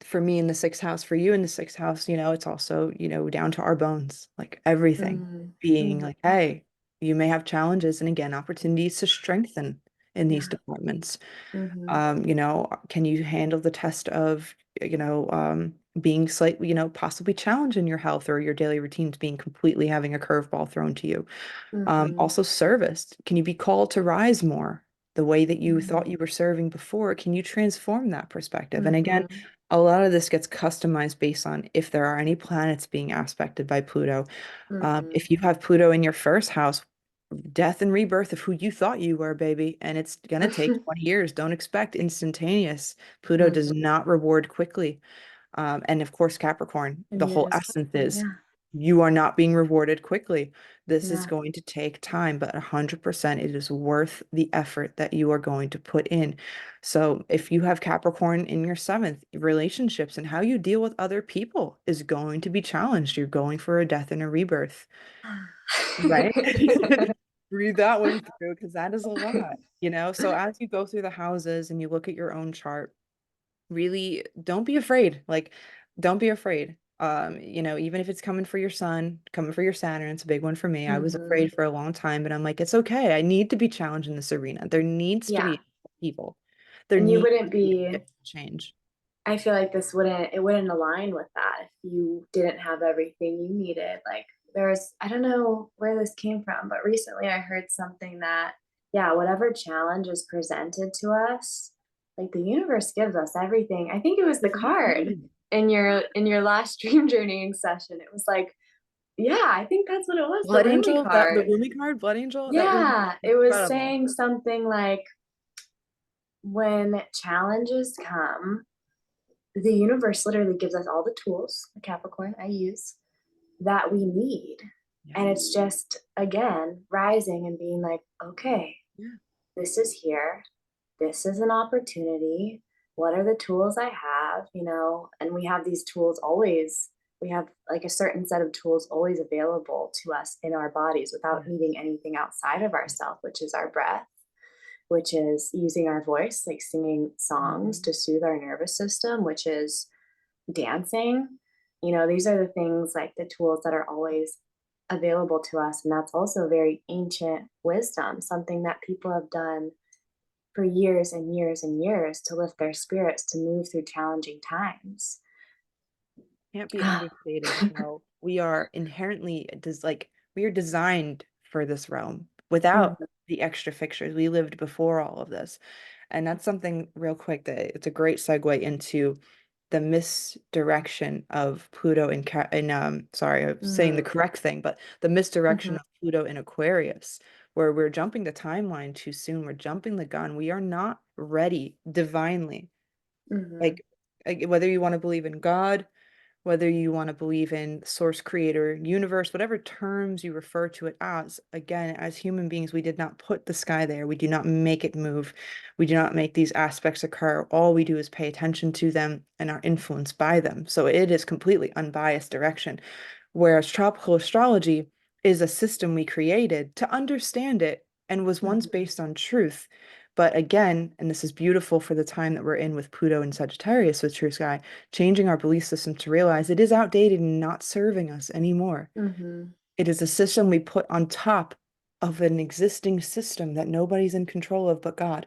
for me in the sixth house, for you in the sixth house, it's also, down to our bones, like everything Mm. being Mm. like, hey, you may have challenges and again, opportunities to strengthen in these Yeah. departments. Mhm. Can you handle the test of, being slightly, possibly challenged in your health or your daily routines being completely having a curveball thrown to you. Mhm. Also, service. Can you be called to rise more? The way that you thought Mhm. you were serving before, can you transform that perspective? And again, Mhm. a lot of this gets customized based on if there are any planets being aspected by Pluto. Mhm. If you have Pluto in your first house, death and rebirth of who you thought you were, baby. And it's going to take 20 years. Don't expect instantaneous. Pluto does Mhm. not reward quickly. And of course, Capricorn, And the neither whole does essence Pluto, is yeah. you are not being rewarded quickly. This is Yeah. going to take time, but 100% it is worth the effort that you are going to put in. So if you have Capricorn in your seventh, relationships and how you deal with other people is going to be challenged. You're going for a death and a rebirth, right? Read that one through because that is a lot, So as you go through the houses and you look at your own chart, really don't be afraid. Like, don't be afraid. Even if it's coming for your sun, coming for your Saturn, it's a big one for me. I was Mhm. afraid for a long time, but I'm like, it's okay. I need to be challenged in this arena. There needs to Yeah. be people. There And you needs wouldn't to be be a change. I feel like this wouldn't align with that if you didn't have everything you needed. Like I don't know where this came from, but recently I heard something that, yeah, whatever challenge is presented to us, like the universe gives us everything. I think it was the card Mhm. in your last dream journeying session. It was like, yeah, I think that's what it was, the Blood Rumi Angel, that the card. Rumi card, Blood Angel, that was Yeah, it was incredible. saying something like when challenges come, the universe literally gives us all the tools, the Capricorn I use, that we need. Yeah, And it's just, again, rising and being like, okay, yeah, this is here. This is an opportunity. What are the tools I have? And we have these tools always. We have like a certain set of tools always available to us in our bodies without yeah. needing anything outside of ourselves, which is our breath, which is using our voice, like singing songs Mhm. to soothe our nervous system, which is dancing. These are the things like the tools that are always available to us. And that's also very ancient wisdom, something that people have done for years and years and years to lift their spirits to move through challenging times. Can't be understated. We are inherently we are designed for this realm without Mhm. the extra fixtures. We lived before all of this. And that's something real quick that it's a great segue into the misdirection of Pluto sorry, I'm saying the Mhm. correct thing, but the misdirection Mhm. of Pluto in Aquarius, where we're jumping the timeline too soon. We're jumping the gun. We are not ready divinely. Mhm. Like whether you want to believe in God, whether you want to believe in source creator universe, whatever terms you refer to it as, again, as human beings, we did not put the sky there. We do not make it move. We do not make these aspects occur. All we do is pay attention to them and are influenced by them. So it is completely unbiased direction. Whereas tropical astrology is a system we created to understand it and was once Mhm. based on truth. But again, and this is beautiful for the time that we're in with Pluto and Sagittarius with True Sky, changing our belief system to realize it is outdated and not serving us anymore. Mhm. It is a system we put on top of an existing system that nobody's in control of but God.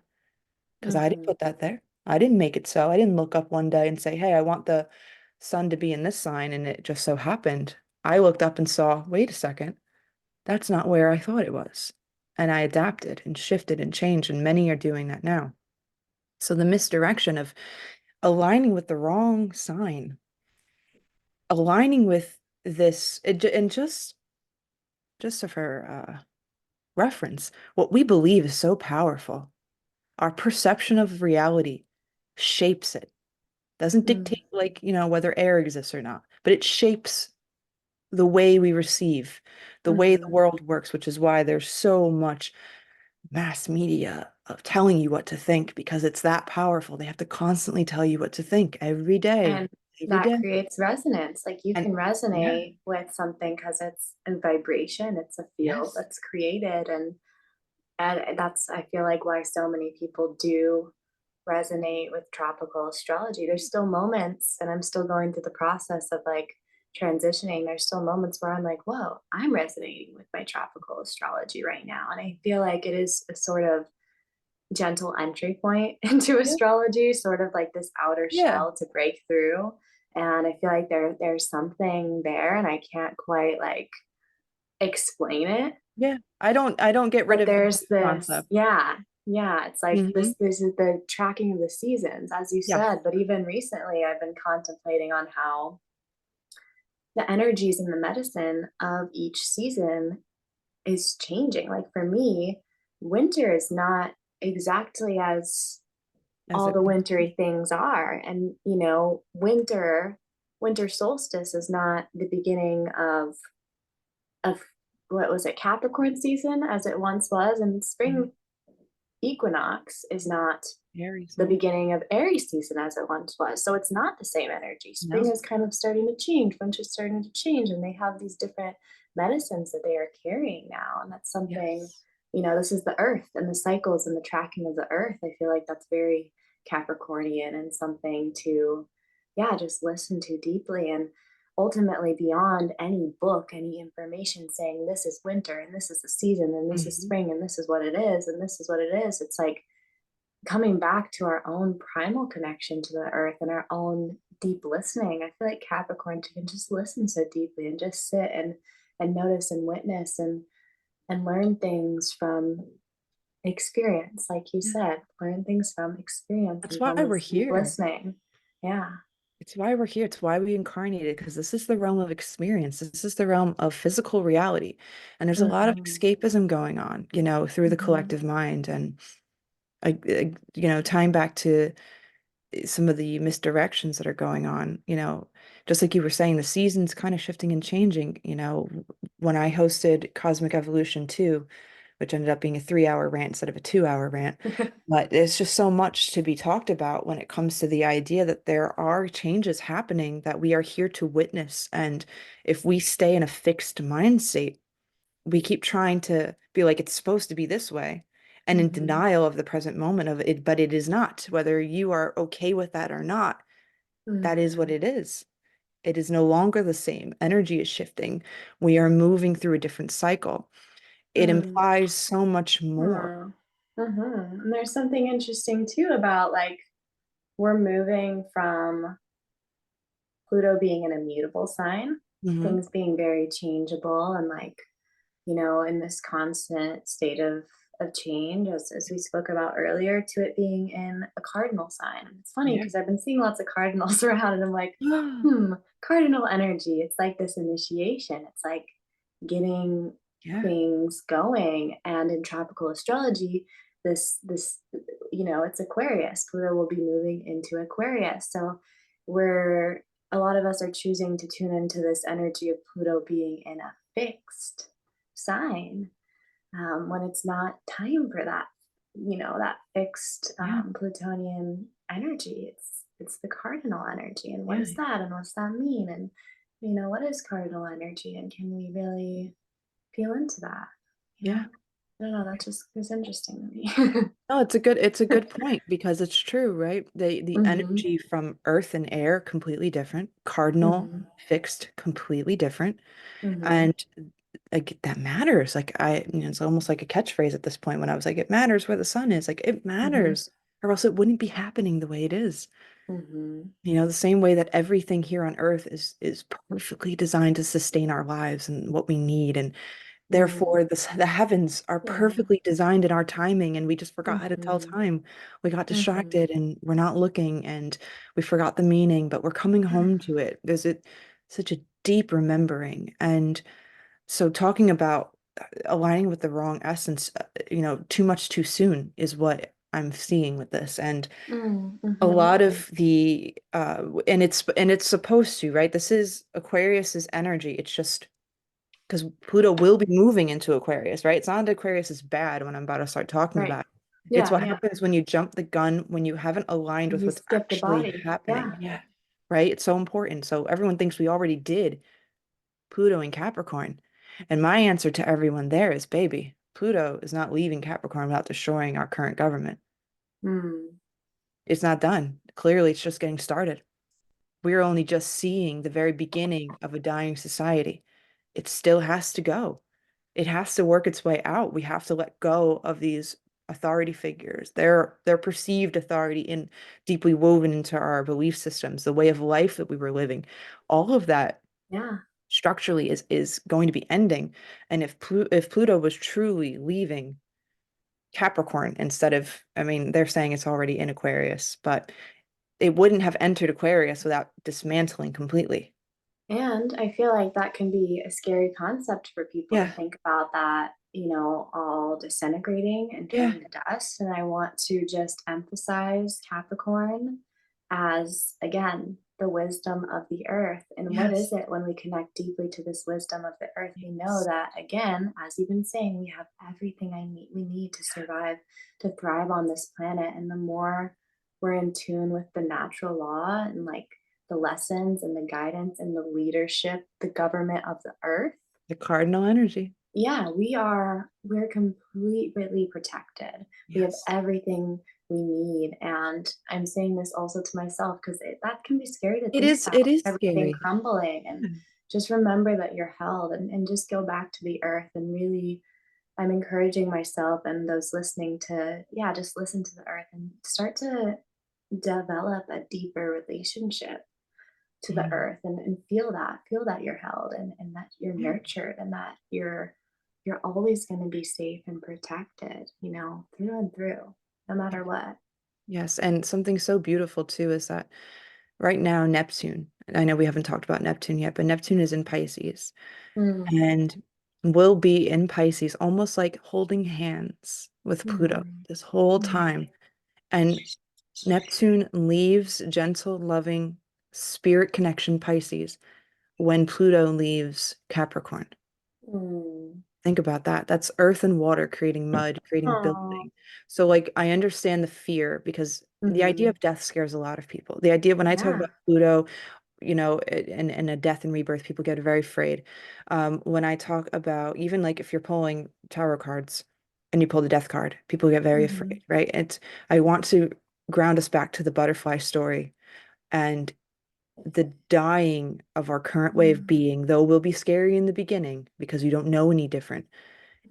Because I didn't Mhm. put that there. I didn't make it so. I didn't look up one day and say, hey, I want the sun to be in this sign, and it just so happened. I looked up and saw, wait a second, that's not where I thought it was. And I adapted and shifted and changed, and many are doing that now. So the misdirection of aligning with the wrong sign, aligning with this, and just for reference, what we believe is so powerful. Our perception of reality shapes it. Doesn't Mhm. dictate whether air exists or not, but it shapes the way we receive, the way the Mhm. world works, which is why there's so much mass media of telling you what to think because it's that powerful. They have to constantly tell you what to think And every that day. creates resonance. Like you And can yeah, resonate with something because it's a vibration, it's a field yes. that's created. And that's, I feel like, why so many people do resonate with tropical astrology. There's still moments, and I'm still going through the process of like transitioning. There's still moments where I'm like, whoa, I'm resonating with my tropical astrology right now. And I feel like it is a sort of gentle entry point into Yeah. astrology, sort of like this outer Yeah. shell to break through. And I feel like there's something there and I can't quite like explain it. Yeah. I don't get rid But of the there's moon this, concept. yeah, yeah, it's like Hmm. this is the tracking of the seasons, as you Yes. said. But even recently, I've been contemplating on how the energies and the medicine of each season is changing. Like for me, winter is not exactly as As all it the used to be. wintry things are. And, winter solstice is not the beginning of what was it, Capricorn season as it once was. And Mhm. spring equinox is not Aries the now. beginning of Aries season as it once was. So it's not the same energy. Spring No. is kind of starting to change, winter's starting to change, and they have these different medicines that they are carrying now. And that's something, Yes. this is the earth and the cycles and the tracking of the earth. I feel like that's very Capricornian and something to, yeah, just listen to deeply. And ultimately, beyond any book, any information saying this is winter and this is the season and this is Hmm. spring and this is what it is and this is what it is, it's like coming back to our own primal connection to the earth and our own deep listening. I feel like Capricorn can just listen so deeply and just sit and notice and witness and learn things from experience, like you Yeah. said, learn things from experience That's and why from we're this deep here. listening. Yeah. It's why we're here. It's why we incarnated, because this is the realm of experience. This is the realm of physical reality. And there's a lot of Mm-hmm. escapism going on, through the Mm-hmm. collective mind. And, tying back to some of the misdirections that are going on, just like you were saying, the seasons kind of shifting and changing. When I hosted Cosmic Evolution 2, which ended up being a 3-hour rant instead of a 2-hour rant. But there's just so much to be talked about when it comes to the idea that there are changes happening that we are here to witness. And if we stay in a fixed mind state, we keep trying to be like it's supposed to be this way and in Mm-hmm. denial of the present moment of it, but it is not. Whether you are okay with that or not, that is what Mm-hmm. it is. It is no longer the same. Energy is shifting. We are moving through a different cycle. It Mm. implies so much more. Mm. Mm-hmm. And there's something interesting too about like we're moving from Pluto being an immutable sign, Hmm. things being very changeable and like, in this constant state of change, as we spoke about earlier, to it being in a cardinal sign. And it's funny Yeah. because I've been seeing lots of cardinals around and I'm like, cardinal energy. It's like this initiation. It's like getting Yeah. things going. And in tropical astrology, this it's Aquarius. Pluto will be moving into Aquarius. So we're a lot of us are choosing to tune into this energy of Pluto being in a fixed sign when it's not time for that, that fixed Yeah. Plutonian energy. It's the cardinal energy, and what Yeah. is that, and what's that mean, and what is cardinal energy, and can we really feel into that? You know, Yeah. I don't know. That just is interesting to me. No, it's a good point because it's true, right? The Hmm. energy from earth and air completely different. Cardinal, Hmm. fixed, completely different. Hmm. And like that matters. Like it's almost like a catchphrase at this point when I was like, it matters where the sun is. Like it Hmm. matters, or else it wouldn't be happening the way it is. Hmm. The same way that everything here on earth is perfectly designed to sustain our lives and what we need. And Mm. therefore, the heavens are Yeah. perfectly designed in our timing, and we just forgot how to tell Hmm. time. We got Hmm. distracted and we're not looking, and we forgot the meaning, but we're coming home to it. Such a deep remembering. And so, talking about aligning with the wrong essence, too much too soon is what I'm seeing with this. And a Mm-hmm. lot of and it's supposed to, right? This is Aquarius's energy. It's just because Pluto will be moving into Aquarius, right? It's not that Aquarius is bad when I'm about to start talking Right. about it. It's Yeah. what Yeah. happens when you jump the gun, when you haven't aligned with You what's skip the actually body. happening. Yeah. Yeah. Right? It's so important. So everyone thinks we already did Pluto in Capricorn. And my answer to everyone there is, baby, Pluto is not leaving Capricorn without destroying our current government. Mm. It's not done. Clearly, it's just getting started. We're only just seeing the very beginning of a dying society. It still has to go. It has to work its way out. We have to let go of these authority figures, their perceived authority in deeply woven into our belief systems, the way of life that we were living, all of that Yeah. structurally is going to be ending. And if Pluto was truly leaving Capricorn instead of, I mean, they're saying it's already in Aquarius, but it wouldn't have entered Aquarius without dismantling completely. And I feel like that can be a scary concept for people to Yeah, think about that, all disintegrating and yeah, turning to dust. And I want to just emphasize Capricorn as, again, the wisdom of the earth. And what yes, is it when we connect deeply to this wisdom of the earth? We know yes. that, again, as you've been saying, we have everything we need to survive, to thrive on this planet. And the more we're in tune with the natural law and like the lessons and the guidance and the leadership, the government of the earth, The cardinal energy. yeah, we're completely protected. We have Yes. everything we need. And I'm saying this also to myself because that can be scary to It think is, about it is everything scary. crumbling and Yeah. just remember that you're held and just go back to the earth and really I'm encouraging myself and those listening to, yeah, just listen to the earth and start to develop a deeper relationship to the Yeah. earth and feel that you're held and that you're Yeah. nurtured and that you're always going to be safe and protected, through and through, no matter what. Yes, and something so beautiful too is that right now Neptune, and I know we haven't talked about Neptune yet, but Neptune is in Pisces Mm, and will be in Pisces, almost like holding hands with Pluto mm, this whole mm, time. And Neptune leaves gentle, loving, spirit connection Pisces when Pluto leaves Capricorn. mm. Think about that. That's earth and water creating mud, creating Oh, building. So, like, I understand the fear because the idea hmm, of death scares a lot of people. The idea when I talk yeah. about Pluto, and a death and rebirth, people get very afraid. When I talk about even like if you're pulling tarot cards and you pull the death card, people get very Hmm, afraid, right? I want to ground us back to the butterfly story and the dying of our current way of mm, being, though will be scary in the beginning because you don't know any different,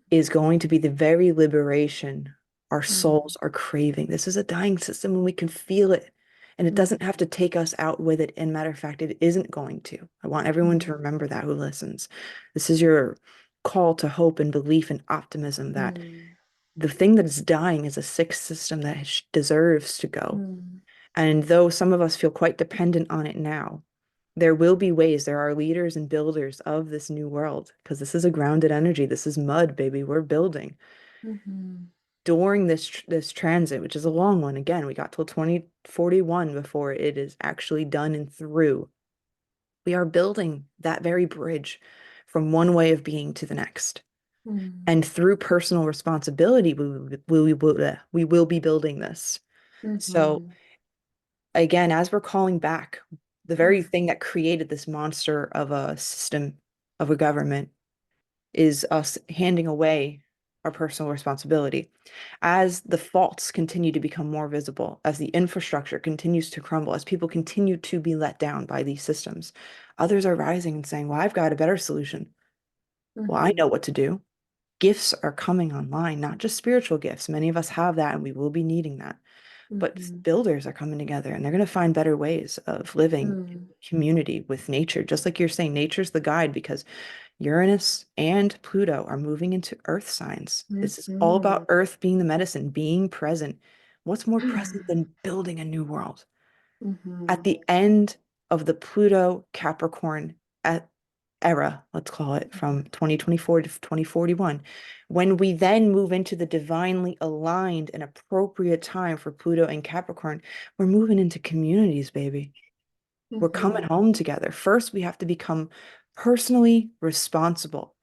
is going to be the very liberation our mm, souls are craving. This is a dying system and we can feel it. And it doesn't have to take us out with it. And matter of fact, it isn't going to. I want everyone to mm, remember that who listens. This is your call to hope and belief and optimism that mm, the thing that is dying is a sick system that deserves to go. mm, And though some of us feel quite dependent on it now, there will be ways. There are leaders and builders of this new world because this is a grounded energy. This is mud, baby. We're building. mhm, During this transit, which is a long one. Again, we got till 2041 before it is actually done and through. We are building that very bridge from one way of being to the next. mm, And through personal responsibility, we will be building this. So mhm. again, as we're calling back, the Yeah. very thing that created this monster of a system of a government is us handing away our personal responsibility. As the faults continue to become more visible, as the infrastructure continues to crumble, as people continue to be let down by these systems, others are rising and saying, well, I've got a better solution. Well, I Mhm, know what to do. Gifts are coming online, not just spiritual gifts. Many of us have that and we will be needing that. But mhm, builders are coming together and they're going to find better ways of living in mm, community with nature. Just like you're saying, nature's the guide because Uranus and Pluto are moving into Earth signs. This is all mhm. about Earth being the medicine, being present. What's more present than building a new world? At Mhm, the end of the Pluto Capricorn e- era, let's call it from mhm, 2024 to 2041, when we then move into the divinely aligned and appropriate time for Pluto and Capricorn, we're moving into communities, baby. We're coming mhm, home together. First, we have to become personally responsible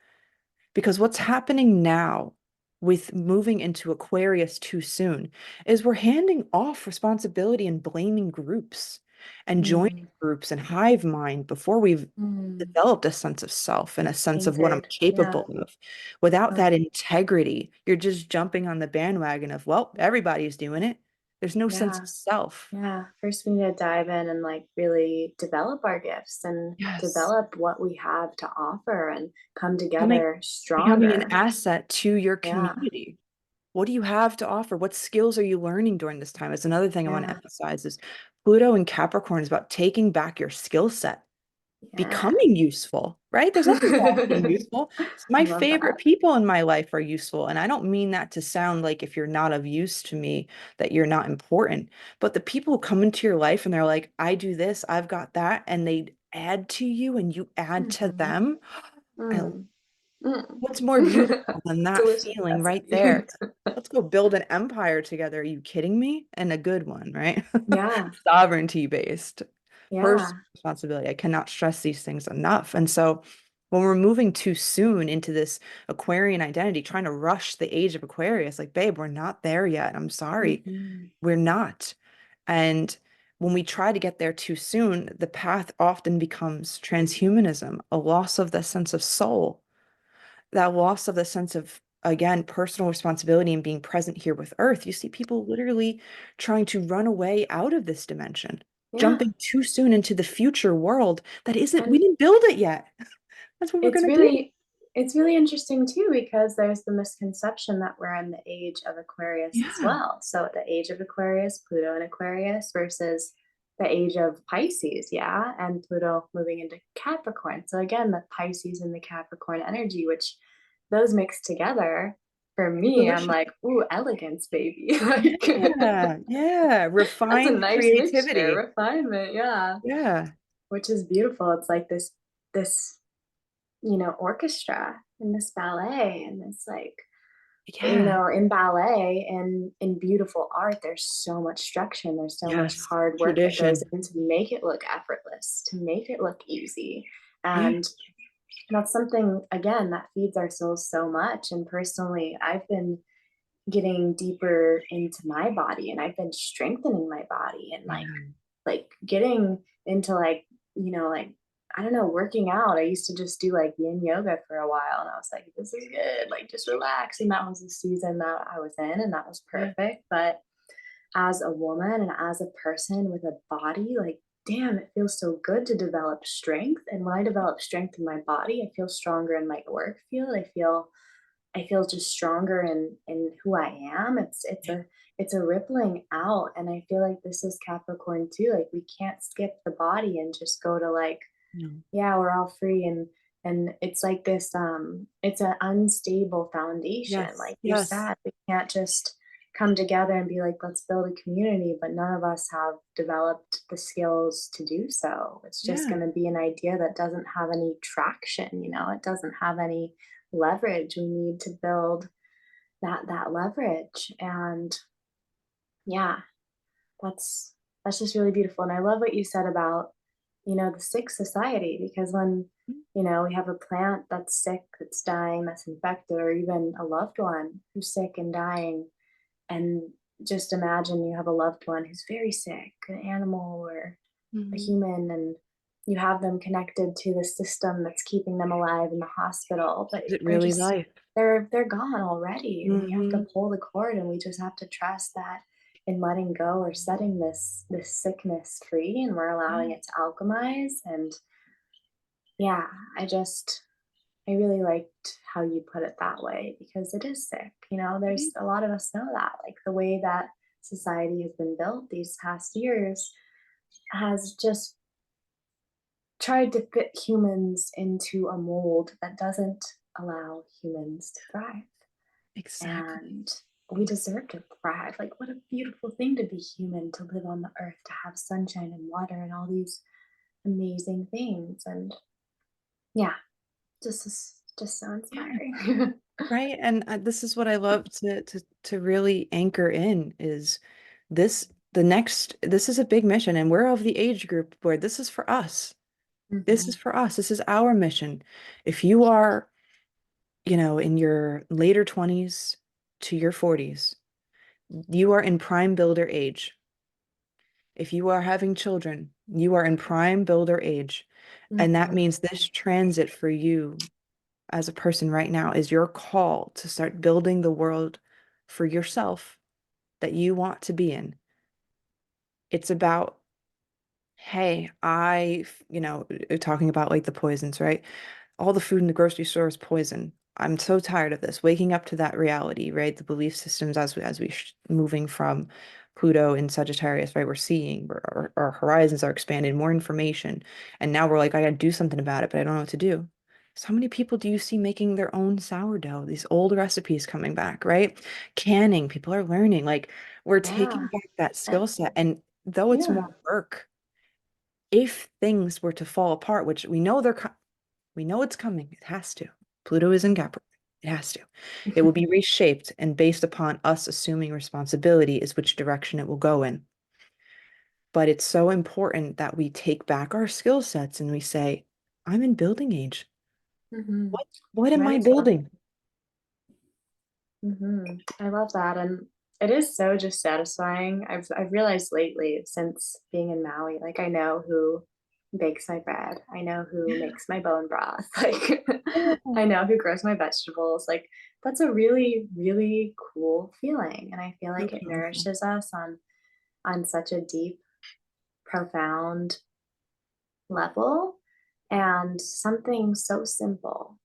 because what's happening now with moving into Aquarius too soon is we're handing off responsibility and blaming groups and joining mm, groups and hive mind before we've mm. developed a sense of self and a sense of what I'm Anchored. Yeah. capable of. Without Uh, that integrity, you're just jumping on the bandwagon of, well, everybody's doing it. There's no sense yeah. of self. Yeah. First, we need to dive in and like really develop our gifts and Yes. develop what we have to offer and come Becoming together becoming an stronger. asset to your Yeah. community. What do you have to offer? What skills are you learning during this time? It's another thing I want to Yeah. emphasize is Pluto and Capricorn is about taking back your skill set, Yeah. becoming useful, right? There's nothing wrong with being useful. I My love favorite that. people in my life are useful. And I don't mean that to sound like if you're not of use to me, that you're not important. But the people who come into your life and they're like, I do this, I've got that, and they add to you and you add to Hmm. them. I Mm. Mm. What's more beautiful than that Delicious feeling right there? recipe. Let's go build an empire together. Are you kidding me? And a good one, right? Yeah. Sovereignty based, personal Yeah. responsibility. I cannot stress these things enough. And so when we're moving too soon into this Aquarian identity, trying to rush the age of Aquarius, like, babe, we're not there yet. I'm sorry. Hmm. We're not. And when we try to get there too soon, the path often becomes transhumanism, a loss of the sense of soul, that loss of the sense of, again, personal responsibility and being present here with Earth. You see people literally trying to run away out of this dimension, Yeah. jumping too soon into the future world that isn't, we And didn't build it yet. That's what we're it's going to be. really it's really interesting too because there's the misconception that we're in the age of Aquarius as Yeah. well. So the age of Aquarius, Pluto in Aquarius versus the age of Pisces, yeah, and Pluto moving into Capricorn. So again, the Pisces and the Capricorn energy, which those mixed together, for me, I'm Delicious. like, ooh, elegance, baby. Like Yeah. Yeah. that's a Refined nice mixture, creativity. refinement, yeah. Yeah. Which is beautiful. It's like this orchestra and this ballet and this like Yeah. in ballet and in beautiful art, there's so much structure and there's so much Yes. hard work that goes Tradition. in to make it look effortless, to make it look easy. Yeah. And that's something again that feeds our souls so much. And personally, I've been getting deeper into my body and I've been strengthening my body and Yeah. like getting into like I don't know, working out. I used to just do like yin yoga for a while and I was like, this is good, like just relaxing. That was the season that I was in and that was Yeah. perfect. But as a woman and as a person with a body, like damn, it feels so good to develop strength. And when I develop strength in my body, I feel stronger in my work field. I feel just stronger in who I am. It's Yeah. a rippling out, and I feel like this is Capricorn too. Like we can't skip the body and just go to like, No. yeah, we're all free and it's like this it's an unstable foundation. Yes. Like you Yes. said, we can't just come together and be like, let's build a community, but none of us have developed the skills to do so. It's just Yeah. going to be an idea that doesn't have any traction, it doesn't have any leverage. We need to build that leverage. And yeah, that's that's just really beautiful. And I love what you said about, the sick society, because when, we have a plant that's sick, that's dying, that's infected, or even a loved one who's sick and dying, and just imagine you have a loved one who's very sick, an animal or a Mhm. human, and you have them connected to the system that's keeping them alive in the hospital, but Is it they're really just life? they're gone already, and we have to Hmm. pull the cord, and we just have to trust that in letting go or setting this sickness free, and we're allowing Yeah. it to alchemize. And yeah, I really liked how you put it that way because it is sick. There's a lot of us know that, like the way that society has been built these past years has just tried to fit humans into a mold that doesn't allow humans to thrive. Exactly. And we deserve to thrive. Like, what a beautiful thing to be human, to live on the earth, to have sunshine and water and all these amazing things. And yeah, just so Yeah. inspiring. Right. And this is what I love to really anchor in is this is a big mission, and we're of the age group where this is for us. This is Hmm. for us. This is our mission. If you are, in your later 20s to your 40s, you are in prime builder age. If you are having children, you are in prime builder age. And that Hmm. means this transit for you as a person right now is your call to start building the world for yourself that you want to be in. It's about, hey, talking about like the poisons, right? All the food in the grocery store is poison. I'm so tired of this, waking up to that reality, right? The belief systems moving from Pluto in Sagittarius, right? We're seeing our horizons are expanded, more information. And now we're like, I gotta do something about it, but I don't know what to do. So how many people do you see making their own sourdough? These old recipes coming back, right? Canning, people are learning. Like we're taking Yeah. back that And skill set. And though it's yeah. more work, if things were to fall apart, which we know it's coming. It has to. Pluto is in Capricorn. It has to. It will be reshaped, and based upon us assuming responsibility is which direction it will go in. But it's so important that we take back our skill sets and we say, I'm in building age. Hmm. What am I Ready for it. building? I love that, and it is so just satisfying. I've realized lately since being in Maui, like I know who bakes my bread, I know who makes my bone broth, like Yeah. I know who grows my vegetables. Like that's a really, really cool feeling, and I feel So like it beautiful. nourishes us on such a deep, profound level and something so simple.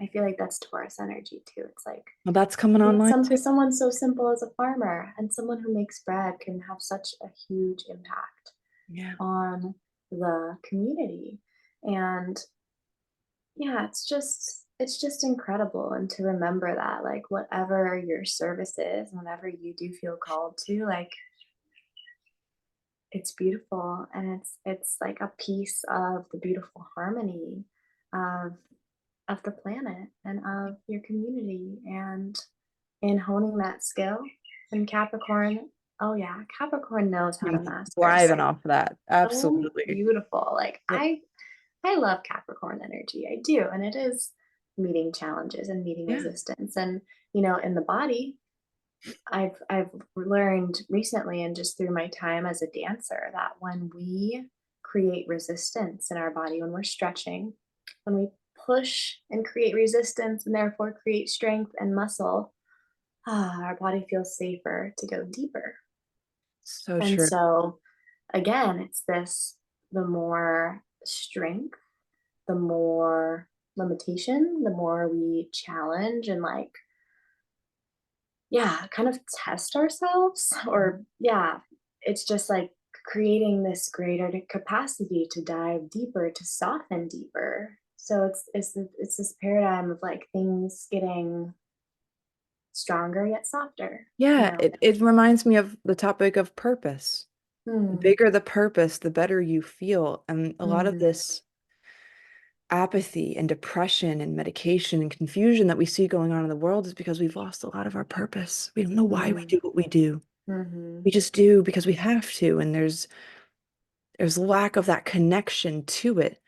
I feel like that's Taurus energy too. It's like Well, that's coming online too. someone so simple as a farmer and someone who makes bread can have such a huge impact Yeah. on the community. And yeah, it's just incredible. And to remember that, like, whatever your service is, whenever you do feel called to, like, it's beautiful, and it's like a piece of the beautiful harmony of of the planet and of your community. And in honing that skill, and Capricorn, oh yeah, Capricorn knows how to I'm master thriving something off that. so Absolutely. beautiful. Like Yep. I love Capricorn energy. I do. And it is meeting challenges and meeting Yeah. resistance. And in the body, I've learned recently and just through my time as a dancer that when we create resistance in our body, when we're stretching, when we push and create resistance and therefore create strength and muscle, our body feels safer to go deeper. So And true. so again, it's this: the more strength, the more limitation, the more we challenge and, like, yeah, kind of test ourselves, or yeah, it's just like creating this greater capacity to dive deeper, to soften deeper. So it's this paradigm of like things getting stronger yet softer, you Yeah, know. it reminds me of the topic of purpose. The Mm, bigger the purpose, the better you feel. And a lot of mm-hmm, this apathy and depression and medication and confusion that we see going on in the world is because we've lost a lot of our purpose. We don't know why we mm, do what we do. mm-hmm, We just do because we have to, and there's lack of that connection to it.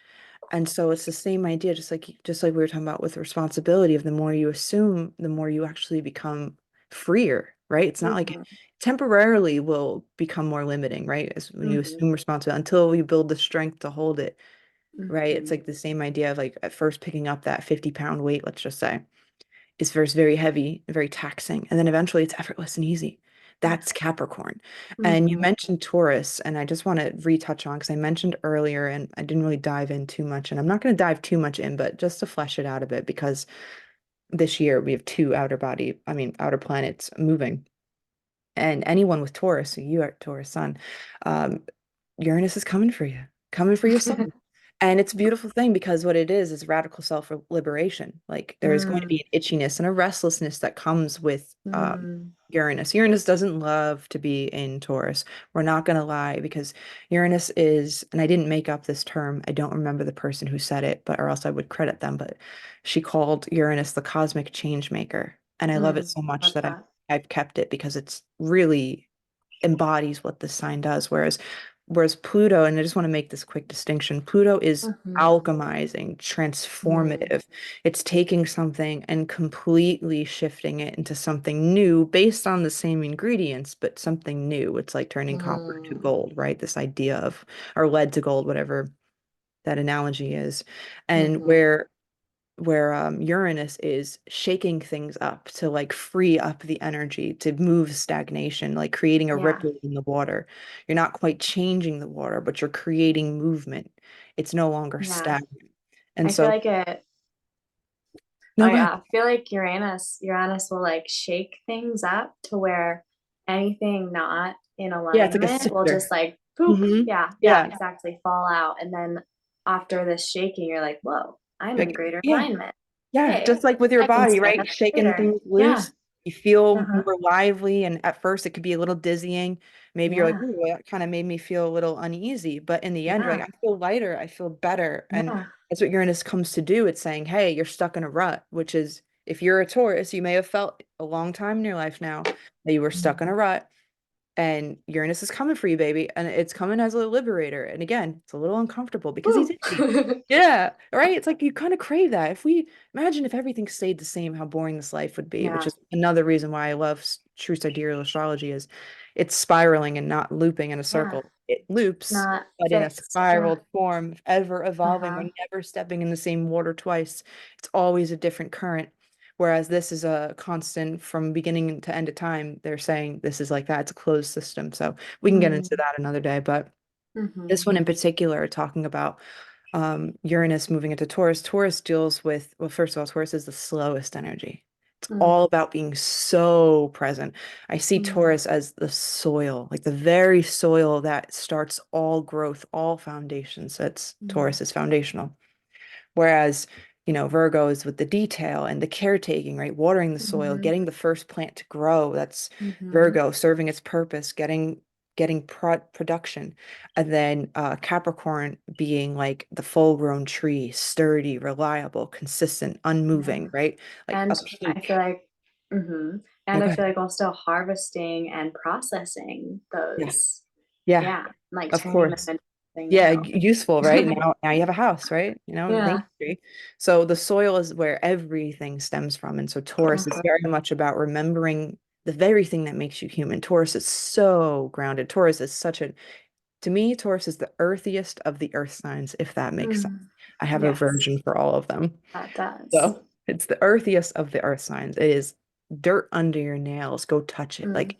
And so it's the same idea, just like we were talking about with responsibility of the more you assume, the more you actually become freer, right? It's not like mm-hmm, temporarily will become more limiting, right? As when you mm-hmm, assume responsibility until you build the strength to hold it, right? It's mm-hmm, like the same idea of like at first picking up that 50-pound weight, let's just say, is first very heavy, very taxing, and then eventually it's effortless and easy. That's Capricorn. And you mm-hmm, mentioned Taurus, and I just want to retouch on because I mentioned earlier and I didn't really dive in too much, and I'm not going to dive too much in, but just to flesh it out a bit because this year we have two outer planets moving. And anyone with Taurus, so you are Taurus sun, um, Uranus is coming for your sun. And it's a beautiful thing because what it is radical self-liberation. Like there is going to mm, be an itchiness and a restlessness that comes with mm, Uranus. Uranus doesn't love to be in Taurus. We're not going to lie because Uranus is, and I didn't make up this term. I don't remember the person who said it, but or else I would credit them. But she called Uranus the cosmic change maker. And I love it mm. so much Love that that. I've kept it because it's really embodies what this sign does. Whereas Pluto, and I just want to make this quick distinction, Pluto is Mm-hmm, alchemizing, mm, transformative. It's taking something and completely shifting it into something new based on the same ingredients, but something new. It's like turning copper to mm, gold, right? This idea of, or lead to gold, whatever that analogy is. And mm-hmm. where Uranus is shaking things up to like free up the energy to move stagnation, like creating a Yeah, ripple in the water. You're not quite changing the water, but you're creating movement. It's no longer yeah. stagnant. And I feel so, like it. Oh No, go ahead. yeah, I feel like Uranus will like shake things up to where anything not in Yeah, it's like a alignment will sifter. just like poop. Hmm. Yeah, yeah, Yeah. exactly. Fall out. And then after this shaking, you're like, whoa, I'm in Like, greater yeah. alignment. Yeah, Hey, just like with your I can body, stand right? up Shaking straighter. things Yeah. loose, you feel Uh-huh. more lively, and at first it could be a little dizzying. Maybe you're like, Yeah. "Ooh, that kind of made me feel a little uneasy." But in the end, you're like, Yeah. "I feel lighter, I feel better." And Yeah. that's what Uranus comes to do. It's saying, "Hey, you're stuck in a rut," which is if you're a Taurus, you may have felt a long time in your life now that you were stuck in a rut. And Uranus is coming for you, baby. And it's coming as a liberator. And again, it's a little uncomfortable because he's Woo. itchy. Yeah, right. It's like you kind of crave that. If we imagine if everything stayed the same, how boring this life would be, which Yeah. is another reason why I love true sidereal astrology is it's spiraling and not looping in a Yeah. circle. It It's loops, not but in a fixed. Yeah. spiraled form, ever evolving. We're Uh-huh. never stepping in the same water twice. It's always a different current. Whereas this is a constant from beginning to end of time. They're saying this is like that. It's a closed system. So we can get into Mm. that another day. But this Mm-hmm. one in particular, talking about Uranus moving into Taurus. Taurus deals with, well, first of all, Taurus is the slowest energy. It's Mm. all about being so present. I see Mm. Taurus as the soil, like the very soil that starts all growth, all foundations. That's Mm. Taurus is foundational. Whereas, Virgo is with the detail and the caretaking, right? Watering the soil, Mhm, getting the first plant to grow. That's mhm, Virgo serving its purpose, getting production. And then Capricorn being like the full-grown tree, sturdy, reliable, consistent, yeah, unmoving, right? Like a and I peak. feel like Oh, and I go ahead. feel like we're still harvesting and processing Yeah. those, Yeah, yeah, like of turning them course. into something Yeah, new. useful, right? Now you have a house, right? Thank Yeah, you. Tree. So the soil is where everything stems from. And so Taurus is uh-huh, very much about remembering the very thing that makes you human. Taurus is so grounded. Taurus is such a, to me, Taurus is the earthiest of the earth signs, if that makes sense. mm, I have a yes, version for all of them. that does. So it's the earthiest of the earth signs. It is dirt under your nails. Go touch it. Mm, Like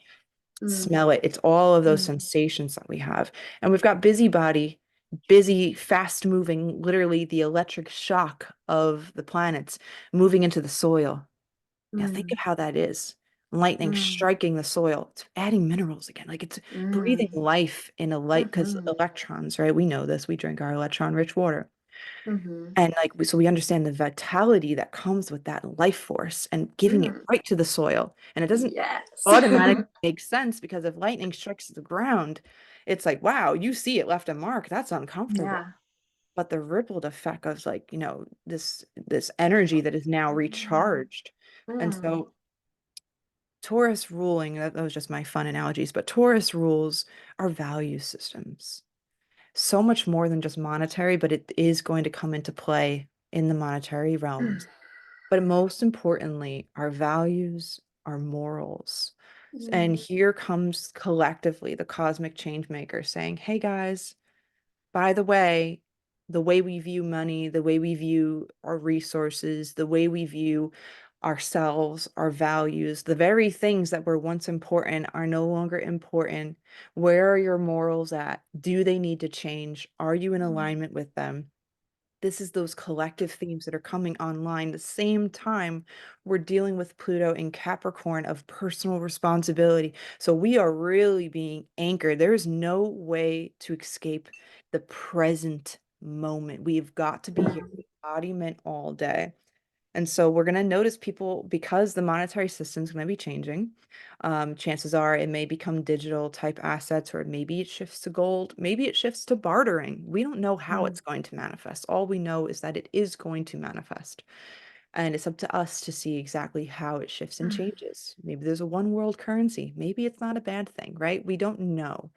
mm, smell it. It's all of those mm, sensations that we have. And we've got busybody, busy, fast moving, literally the electric shock of the planets moving into the soil. Now think mm, of how that is. Lightning mm, striking the soil. It's adding minerals again. Like it's breathing mm, life in a light because mhm, electrons, right? We know this. We drink our electron rich water. mhm, And like, so we understand the vitality that comes with that life force and giving it mm, right to the soil. And it doesn't yes. automatically make sense because if lightning strikes the ground, it's like, wow, you see it left a mark. That's uncomfortable. Yeah. But the rippled effect of like, this energy that is now Mm, recharged. And mm, so Taurus ruling, that was just my fun analogies, but Taurus rules our value systems so much more than just monetary, but it is going to come into play in the monetary realms. But most importantly, our values, our morals. And mm, here comes collectively the cosmic change maker saying, hey guys, by the way we view money, the way we view our resources, the way we view ourselves, our values, the very things that were once important are no longer important. Where are your morals at? Do they need to change? Are you in mm, alignment with them? This is those collective themes that are coming online the same time we're dealing with Pluto in Capricorn of personal responsibility. So we are really being anchored. There is no way to escape the present moment. We've got to be here, embodiment all day. And so we're going to notice people because the monetary system is going to be changing. Chances are it may become digital type assets, or maybe it shifts to gold. Maybe it shifts to bartering. We don't know how mm, it's going to manifest. All we know is that it is going to manifest. And it's up to us to see exactly how it shifts and mm, changes. Maybe there's a one world currency. Maybe it's not a bad thing, right? We don't know.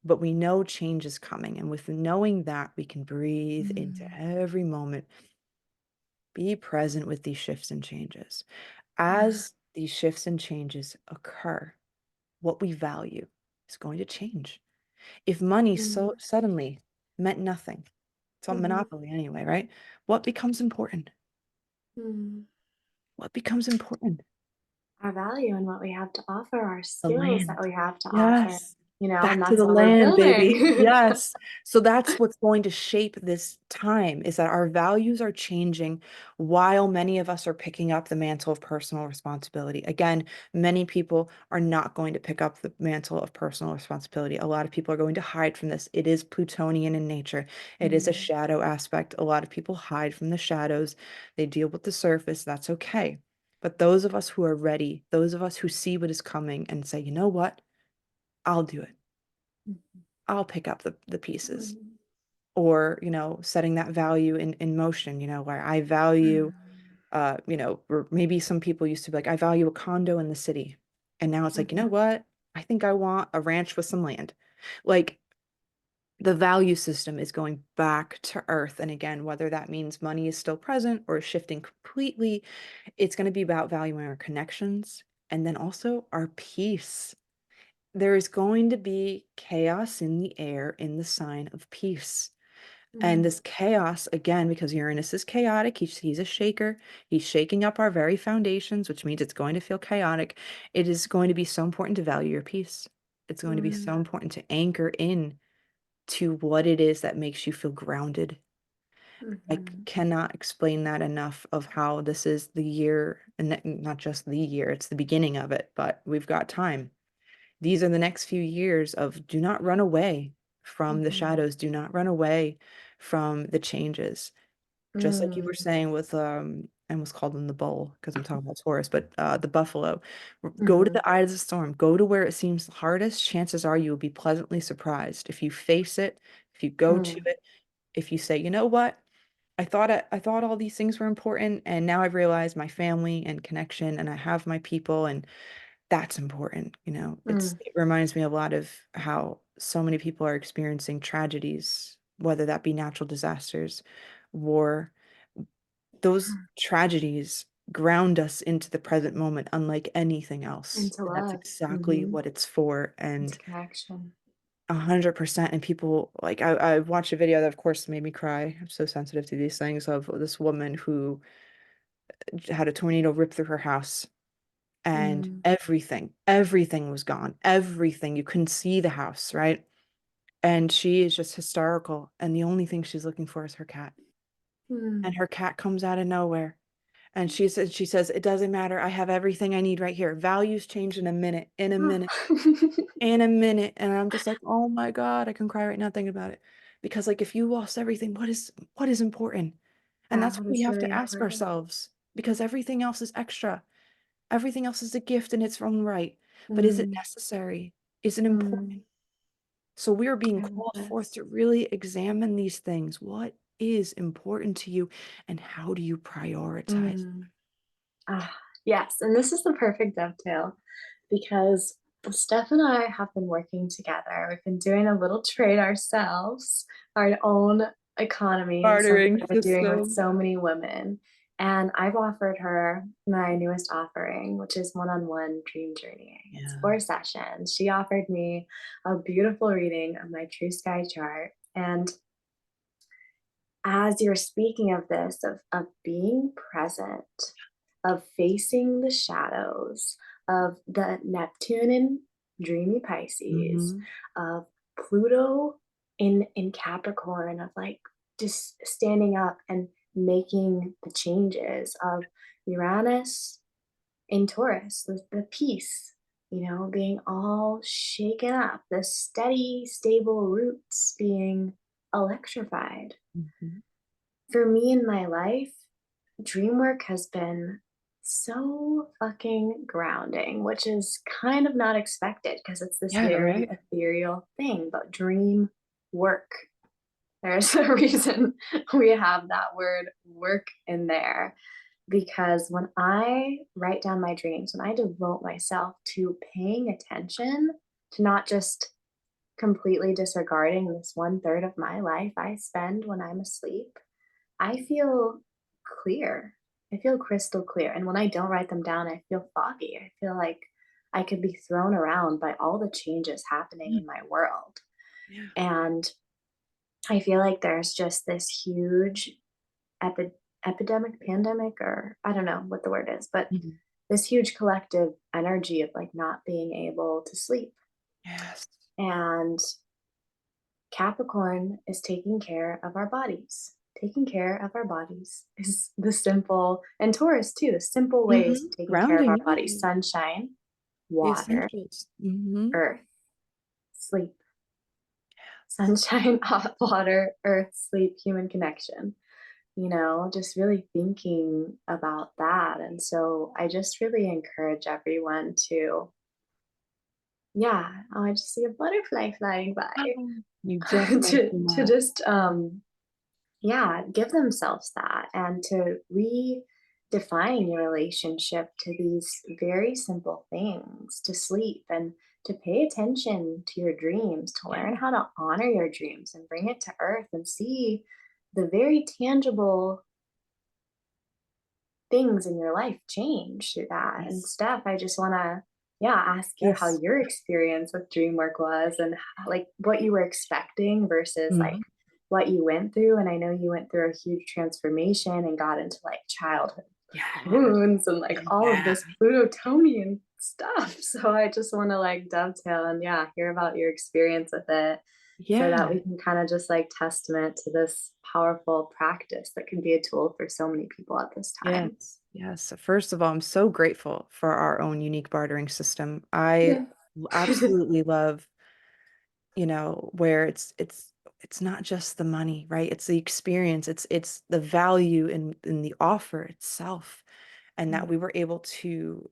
But we know change is coming. And with knowing that, we can breathe into mm. every moment, be present with these shifts and changes. Yeah. As these shifts and changes occur, what we value is going to change. If money so Mm, suddenly meant nothing, it's on mhm, monopoly anyway, right? What becomes important? mm. What becomes important? Our value and what we have to offer, our The skills that land. we have to offer. Yes. and Back to that's the what we're land, baby. building. Yes. So that's what's going to shape this time is that our values are changing while many of us are picking up the mantle of personal responsibility. Again, many people are not going to pick up the mantle of personal responsibility. A lot of people are going to hide from this. It is Plutonian in nature. It is a Mm, shadow aspect. A lot of people hide from the shadows. They deal with the surface. That's okay. But those of us who are ready, those of us who see what is coming and say, you know what? I'll do it. I'll pick up the pieces. mm, Or, setting that value in motion, where I value, mm, or maybe some people used to be like, I value a condo in the city. And now it's like, you know mhm, what? I think I want a ranch with some land. Like the value system is going back to earth. And again, whether that means money is still present or shifting completely, it's going to be about valuing our connections and then also our peace. There is going to be chaos in the air in the sign of peace. And mm, this chaos, again, because Uranus is chaotic, he's a shaker. He's shaking up our very foundations, which means it's going to feel chaotic. It is going to be so important to value your peace. It's going to be so mm, important to anchor in to what it is that makes you feel grounded. I mhm, cannot explain that enough of how this is the year, and not just the year, it's the beginning of it, but we've got time. These are the next few years of do not run away from the mhm, shadows, do not run away from the changes. Just like you were mm, saying with I almost called them the bull because I'm talking about Taurus, but the buffalo. Go to mhm, the eye of the storm. Go to where it seems hardest. Chances are you will be pleasantly surprised. If you face it, if you go to mm, it, if you say, you know what? I thought all these things were important, and now I've realized my family and connection, and I have my people, and that's important. mm, It reminds me a lot of how so many people are experiencing tragedies, whether that be natural disasters, war. Those tragedies ground us into the present moment unlike anything else. into And that's love. exactly Hmm. what it's for. Into And connection. 100%. And people like I watched a video that of course made me cry. I'm so sensitive to these things of this woman who had a tornado rip through her house and Mm, everything was gone. Everything. You couldn't see the house, right? And she is just hysterical. And the only thing she's looking for is her cat. And mm. her cat comes out of nowhere. And she says, it doesn't matter. I have everything I need right here. Values change in a minute, in a minute, in a minute. And I'm just like, oh my God, I can cry right now thinking about it. Because like if you lost everything, what is important? And Yeah, that's what we that's have really to ask important. ourselves because everything else is extra. Everything else is a gift in its own right. But is it Mm, necessary? Is it important? mm. So we are being I love called forth this. to really examine these things. What is important to you and how do you prioritize? Mm. Ah, yes, and this is the perfect dovetail because Steph and I have been working together. We've been doing a little trade ourselves, our own economy, and something Bartering I've been doing with system. so many women. And I've offered her my newest offering, which is one-on-one dream journeying. It's Yeah. 4 sessions. She offered me a beautiful reading of my true sky chart. And as you're speaking of this, of being present, of facing the shadows, of the Neptune in dreamy Pisces, Hmm. of Pluto in Capricorn, of like just standing up and making the changes, of Uranus in Taurus, the peace, being all shaken up, the steady, stable roots being electrified. Hmm. For me in my life, dream work has been so fucking grounding, which is kind of not expected because it's this Yeah, very right? ethereal thing, but dream work. There's a reason we have that word work in there because when I write down my dreams, when I devote myself to paying attention to not just completely disregarding this 1/3 of my life I spend when I'm asleep, I feel clear. I feel crystal clear. And when I don't write them down, I feel foggy. I feel like I could be thrown around by all the changes happening Yeah. in my world. Yeah. And I feel like there's just this huge epi- epidemic, pandemic, or I don't know what the word is, but Mhm. this huge collective energy of like not being able to sleep. Yes. And Capricorn is taking care of our bodies. Taking care of our bodies is the simple, and Taurus too, simple ways of taking care of our Grounding, bodies: yeah. sunshine, The water, essentials. earth, sleep. Sunshine, hot water, earth, sleep, human connection. Just really thinking about that. And so I just really encourage everyone to, yeah, oh, I just see a butterfly flying by, You just to, mentioned to that. just, yeah, give themselves that and to redefine your relationship to these very simple things, to sleep and to pay attention to your dreams, to learn Yeah. how to honor your dreams and bring it to earth and see the very tangible things in your life change through that. And Yes. Steph, I just want to, yeah, ask you how Yes. your experience with dream work was and like what you were expecting versus like Mhm. what you went through. And I know you went through a huge transformation and got into like childhood Yeah. wounds and like all of Yeah. this Plutonian stuff. So I just want to like dovetail and yeah, hear about your experience with it so that Yeah. we can kind of just like testament to this powerful practice that can be a tool for so many people at this time. Yes. Yes. First of all, I'm so grateful for our own unique bartering system. I Yeah. absolutely love, where it's not just the money, right? It's the experience. It's the value in the offer itself. And that we Mm, were able to,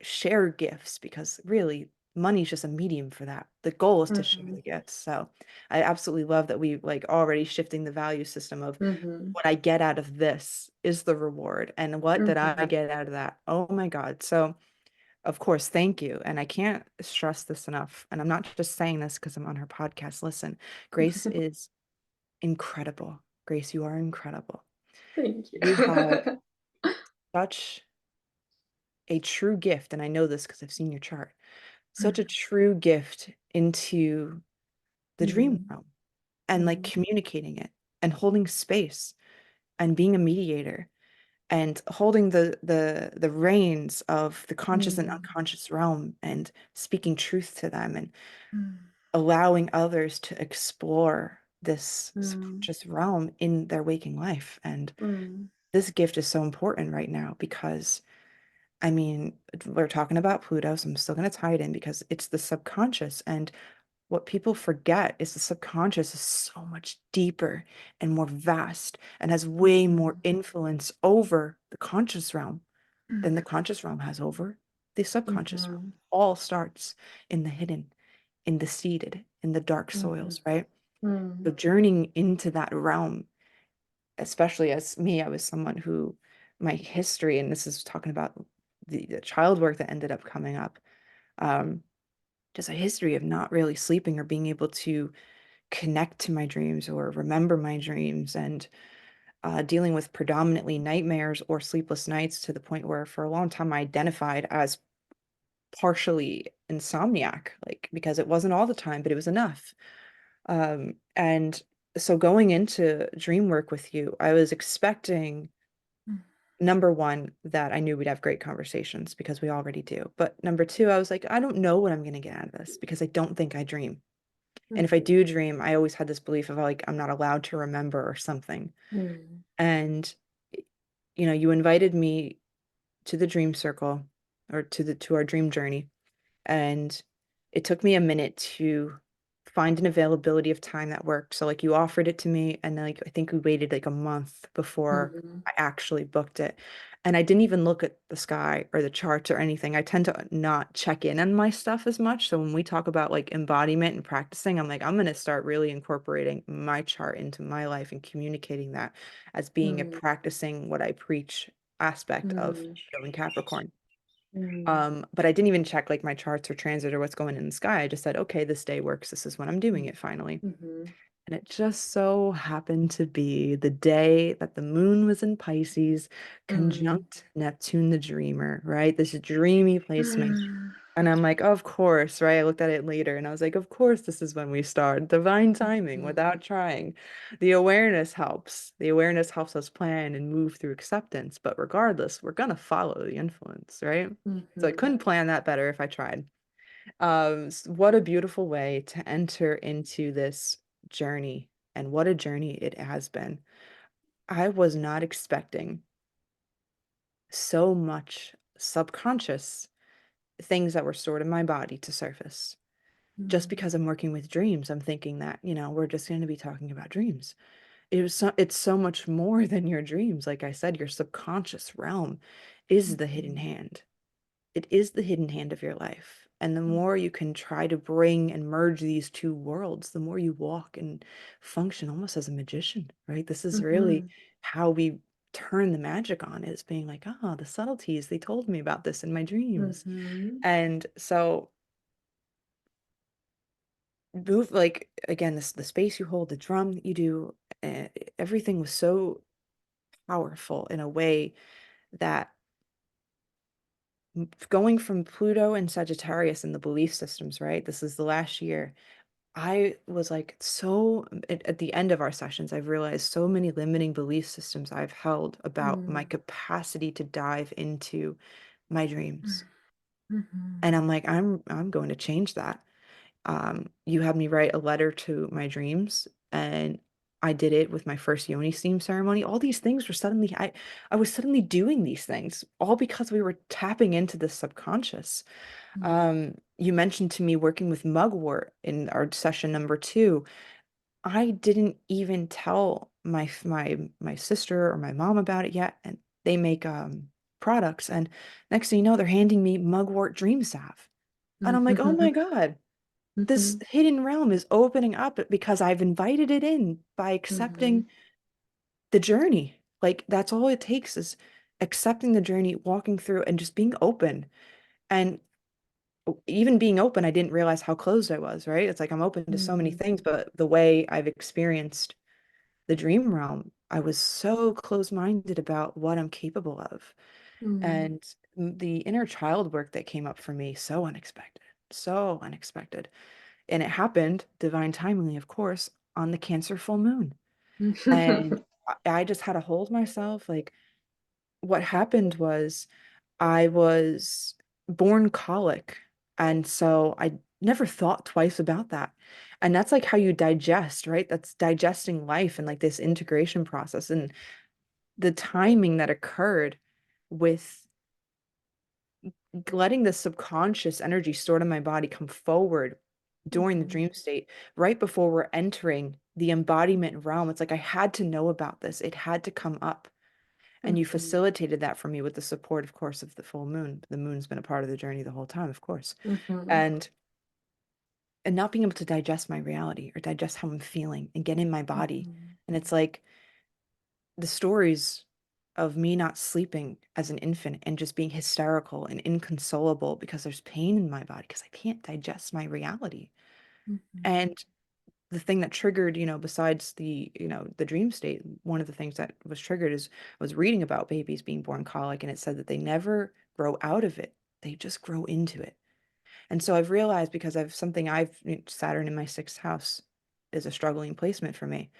share gifts because really money's just a medium for that. The goal is to share mhm, the gifts. So I absolutely love that we like already shifting the value system of mhm, what I get out of this is the reward. And what did I mhm. get out of that? Oh my God. So of course, thank you. And I can't stress this enough. And I'm not just saying this because I'm on her podcast. Listen, Grace is incredible. Grace, you are incredible. Thank you. You have such a true gift, and I know this because I've seen your chart, such a true gift into the dream Mm, realm and like mm, communicating it and holding space and being a mediator and holding the reins of the conscious and mm, unconscious realm and speaking truth to them and mm, allowing others to explore this mm, subconscious realm in their waking life. And mm, this gift is so important right now because I mean, we're talking about Pluto, so I'm still going to tie it in because it's the subconscious. And what people forget is the subconscious is so much deeper and more vast and has way more mhm, influence over the conscious realm than the mm, conscious realm has over the subconscious realm. mhm, All starts in the hidden, in the seated, in the dark mhm, soils, right? So mm, journeying into that realm, especially as me, I was someone who my history, and this is talking about the child work that ended up coming up, um, just a history of not really sleeping or being able to connect to my dreams or remember my dreams and dealing with predominantly nightmares or sleepless nights to the point where for a long time I identified as partially insomniac, like because it wasn't all the time, but it was enough. And so going into dream work with you, I was expecting number one, that I knew we'd have great conversations because we already do. But number two, I was like, I don't know what I'm going to get out of this because I don't think I dream. And if I mhm, do dream, I always had this belief of like, I'm not allowed to remember or something. mm, And, you invited me to the dream circle or to our dream journey. And it took me a minute to find an availability of time that worked. So like you offered it to me and then like I think we waited like a month before mhm, I actually booked it. And I didn't even look at the sky or the charts or anything. I tend to not check in on my stuff as much. So when we talk about like embodiment and practicing, I'm like, I'm going to start really incorporating my chart into my life and communicating that as being a mm, practicing what I preach aspect of mm, Pluto and Capricorn. mm, But I didn't even check like my charts or transit or what's going in the sky. I just said, okay, this day works. This is when I'm doing it finally. mhm, And it just so happened to be the day that the moon was in Pisces, mm, conjunct Neptune the Dreamer, right? This dreamy placement. mm, And I'm like, of course, right? I looked at it later and I was like, of course, this is when we start. Divine timing mhm, without trying. The awareness helps. The awareness helps us plan and move through acceptance. But regardless, we're going to follow the influence, right? So I mhm, couldn't plan that better if I tried. What a beautiful way to enter into this journey, and what a journey it has been. I was not expecting so much subconscious things that were stored in my body to surface. Just Mm, because I'm working with dreams, I'm thinking that, we're just going to be talking about dreams. It's so much more than your dreams. Like I said, your subconscious realm is the hidden mhm, hand. It is the hidden hand of your life. And the mm, more you can try to bring and merge these two worlds, the more you walk and function almost as a magician, right? This is really mhm, how we turn the magic on, is being like, ah, the subtleties, they told me about this in my dreams. mhm, And so move like again, this the space you hold, the drum that you do, uh, everything was so powerful in a way that going from Pluto and Sagittarius and the belief systems, right? This is the last year. I was like, so at the end of our sessions, I've realized so many limiting belief systems I've held about my mm, capacity to dive into my dreams. And mhm, I'm like, I'm going to change that. You had me write a letter to my dreams, and I did it with my first yoni steam ceremony. All these things were suddenly I was suddenly doing these things all because we were tapping into the subconscious. mm, You mentioned to me working with mugwort in our session number 2. I didn't even tell my sister or my mom about it yet, and they make products, and next thing you know, they're handing me mugwort dream salve. And I'm like, "Oh my mhm, God, this mhm, hidden realm is opening up because I've invited it in by mhm, accepting the journey." Like that's all it takes is accepting the journey, walking through and just being open. And even being open, I didn't realize how closed I was, right? It's like I'm open to so many mm, things, but the way I've experienced the dream realm, I was so close-minded about what I'm capable of. mm, And the inner child work that came up for me, so unexpected, so unexpected. And it happened, divine timingly, of course, on the Cancer full moon. And I just had to hold myself. Like, what happened was I was born colic. And so I never thought twice about that. And that's like how you digest, right? That's digesting life and like this integration process. And the timing that occurred with letting the subconscious energy stored in my body come forward during the mhm, dream state, right before we're entering the embodiment realm. It's like I had to know about this. It had to come up. And you mhm, facilitated that for me with the support, of course, of the full moon. The moon's been a part of the journey the whole time, of course. mhm, And not being able to digest my reality or digest how I'm feeling and get in my body. mhm, And it's like the stories of me not sleeping as an infant and just being hysterical and inconsolable because there's pain in my body because I can't digest my reality. mhm, And the thing that triggered, besides the dream state, one of the things that was triggered is I was reading about babies being born colic, and it said that they never grow out of it. They just grow into it. And so I've realized, because I've something I've Saturn in my sixth house is a struggling placement for me.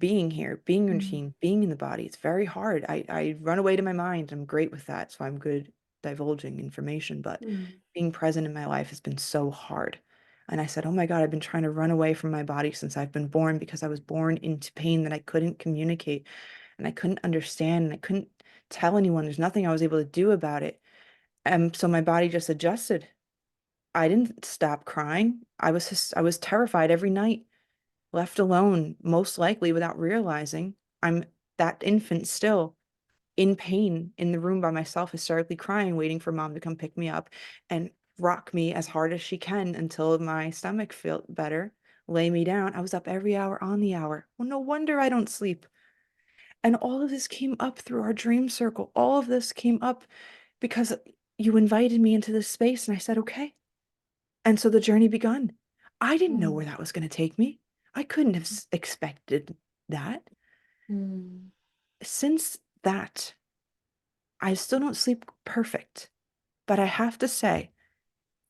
Being here, being in mm, routine, being in the body, it's very hard. I run away to my mind. I'm great with that. So I'm good divulging information, but mm, being present in my life has been so hard. And I said, oh my God, I've been trying to run away from my body since I've been born because I was born into pain that I couldn't communicate and I couldn't understand and I couldn't tell anyone. There's nothing I was able to do about it. And so my body just adjusted. I didn't stop crying. I was terrified every night, left alone, most likely without realizing I'm that infant still in pain in the room by myself, hysterically crying, waiting for mom to come pick me up and rock me as hard as she can until my stomach felt better, lay me down. I was up every hour on the hour. Well, no wonder I don't sleep. And all of this came up through our dream circle. All of this came up because you invited me into this space and I said, okay. And so the journey begun. I didn't know where mm, that was going to take me. I couldn't have expected that. mm, Since that, I still don't sleep perfect, but I have to say,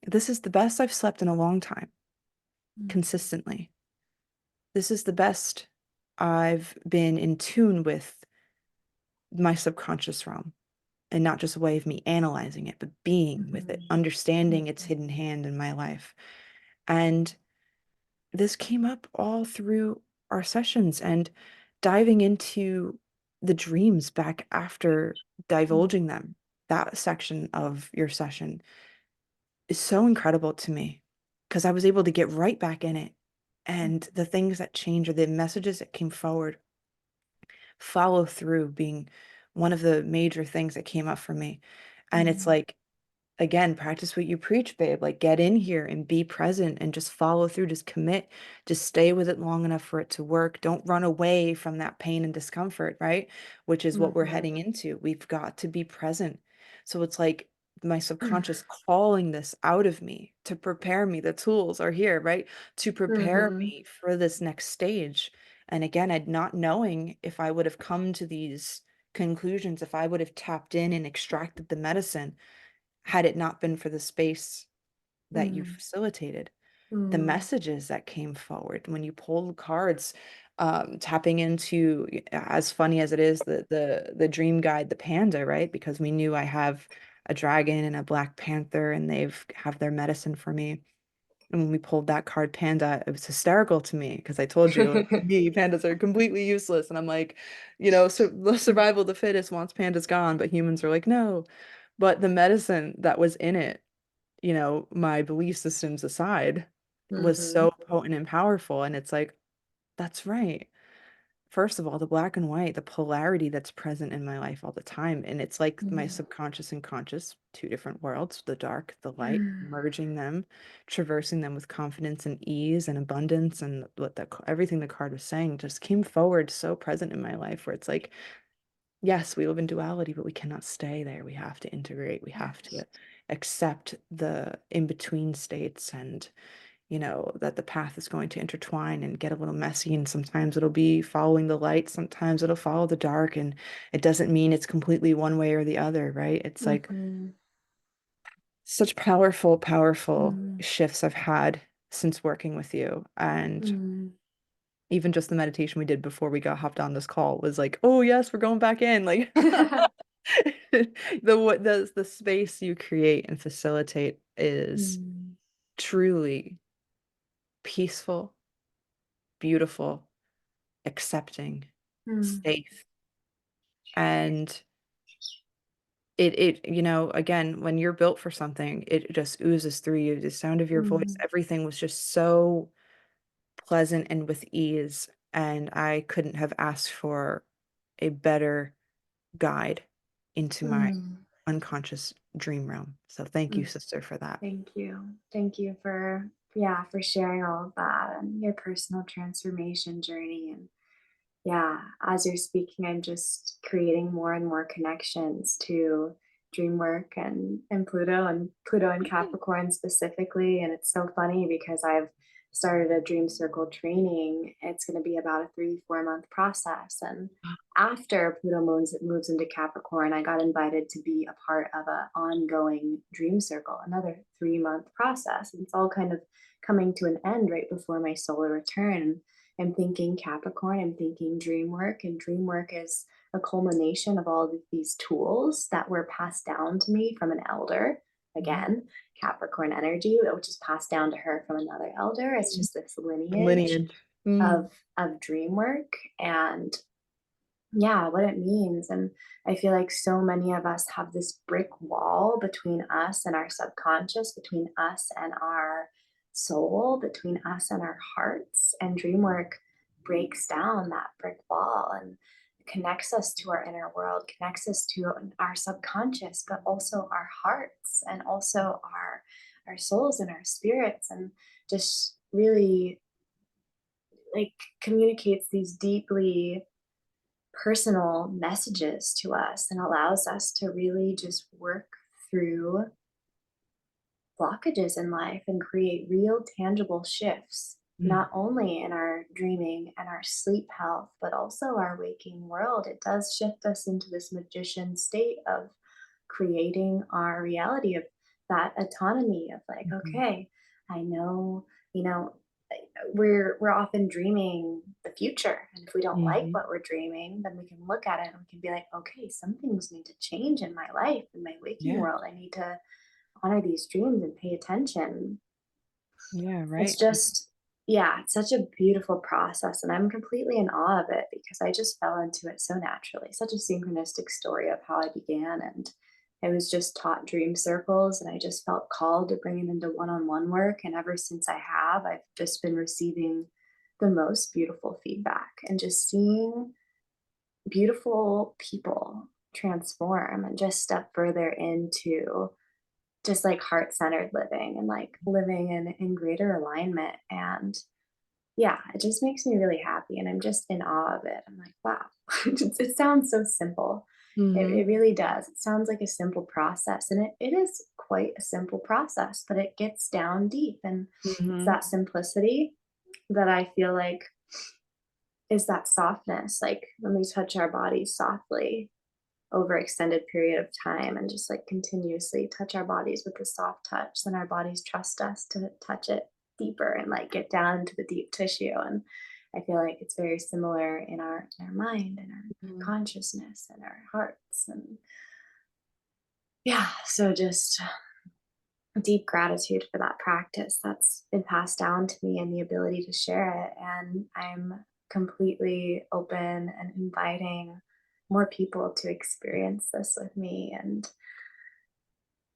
this is the best I've slept in a long time, mm, consistently. This is the best I've been in tune with my subconscious realm. and not just a way of me analyzing it, but being with it, Mhm. understanding its Mhm. hidden hand in my life. And this came up all through our sessions and diving into the dreams back after Mm. divulging them. That section of your session is so incredible to me because I was able to get right back in it. And the things that change or the messages that came forward, follow through being one of the major things that came up for me. And it's Mm. like, again, practice what you preach, babe. Like, get in here and be present and just follow through, just commit, just stay with it long enough for it to work. Don't run away from that pain and discomfort, right? Which is what we're heading Mhm. into. We've got to be present. So it's like my subconscious calling this out of me to prepare me. The tools are here, right? To prepare Mhm. me for this next stage. And again, I'd not knowing if I would have come to these conclusions, if I would have tapped in and extracted the medicine had it not been for the space that you Mm. facilitated. The Mm. messages that came forward when you pulled cards, tapping into, as funny as it is, the dream guide, the panda, right? Because we knew I have a dragon and a black panther, and they've have their medicine for me. And when we pulled that card, panda, it was hysterical to me because I told you, like, to me, pandas are completely useless, and I'm like, so the survival of the fittest wants pandas gone, but humans are like, no. But the medicine that was in it, my belief systems aside, was Mhm. so potent and powerful. And it's like, that's right. First of all, the black and white, the polarity that's present in my life all the time. And it's like my Mm. subconscious and conscious, two different worlds, the dark, the light, merging them, traversing them with confidence and ease and abundance. And everything the card was saying just came forward so present in my life where it's like, yes, we live in duality, but we cannot stay there. We have to integrate. We have to Yes. accept the in-between states and, that the path is going to intertwine and get a little messy. And sometimes it'll be following the light, sometimes it'll follow the dark. And it doesn't mean it's completely one way or the other, right? It's like Mhm. such powerful, powerful Mm. shifts I've had since working with you. And Mm. even just the meditation we did before we got hopped on this call was like, oh yes, we're going back in. Like the space you create and facilitate is Mm. truly peaceful, beautiful, accepting, Mm. safe. And again, when you're built for something, it just oozes through you. The sound of your voice, Mm. everything was just so pleasant and with ease. And I couldn't have asked for a better guide into my Mm. unconscious dream realm. So thank you, Mm. sister, for that. Thank you. Thank you for, yeah, for sharing all of that and your personal transformation journey. And yeah, as you're speaking, I'm just creating more and more connections to dream work and Pluto and Yay. Capricorn specifically. And it's so funny because I've started a dream circle training. It's going to be about a 3, 4 month process. And after Pluto moves into Capricorn, I got invited to be a part of an ongoing dream circle, another 3 month process. And it's all kind of coming to an end right before my solar return. I'm thinking Capricorn, I'm thinking dream work, and dream work is a culmination of all of these tools that were passed down to me from an elder. Mhm. Again, Capricorn energy, which is passed down to her from another elder. It's just this lineage Lineage. Mm. of dream work and yeah, what it means. And I feel like so many of us have this brick wall between us and our subconscious, between us and our soul, between us and our hearts. And dream work breaks down that brick wall and connects us to our inner world, connects us to our subconscious, but also our hearts and also our souls and our spirits, and just really like communicates these deeply personal messages to us and allows us to really just work through blockages in life and create real tangible shifts, Mm. not only in our dreaming and our sleep health, but also our waking world. It does shift us into this magician state of creating our reality, of that autonomy of like, Mhm. okay, I know, you know, we're often dreaming the future, and if we don't like Mhm. what we're dreaming, then we can look at it and we can be like, okay, some things need to change in my life, in my waking Yeah. world. I need to honor these dreams and pay attention. Yeah, It's right. just, yeah, it's such a beautiful process, and I'm completely in awe of it because I just fell into it so naturally. Such a synchronistic story of how I began, and I was just taught dream circles, and I just felt called to bring it into one-on-one work. And ever since I have, I've just been receiving the most beautiful feedback and just seeing beautiful people transform and just step further into just like heart-centered living and like living in greater alignment. And yeah, it just makes me really happy and I'm just in awe of it. I'm like, wow. It sounds so simple. It Mhm. really does. It sounds like a simple process, and it is quite a simple process, but it gets down deep. And it's Mhm. that simplicity that I feel like is that softness, like when we touch our bodies softly over extended period of time and just like continuously touch our bodies with a soft touch, then our bodies trust us to touch it deeper and like get down into the deep tissue. And I feel like it's very similar in our mind and our Mhm. consciousness and our hearts. And yeah, so just deep gratitude for that practice that's been passed down to me and the ability to share it. And I'm completely open and inviting more people to experience this with me. And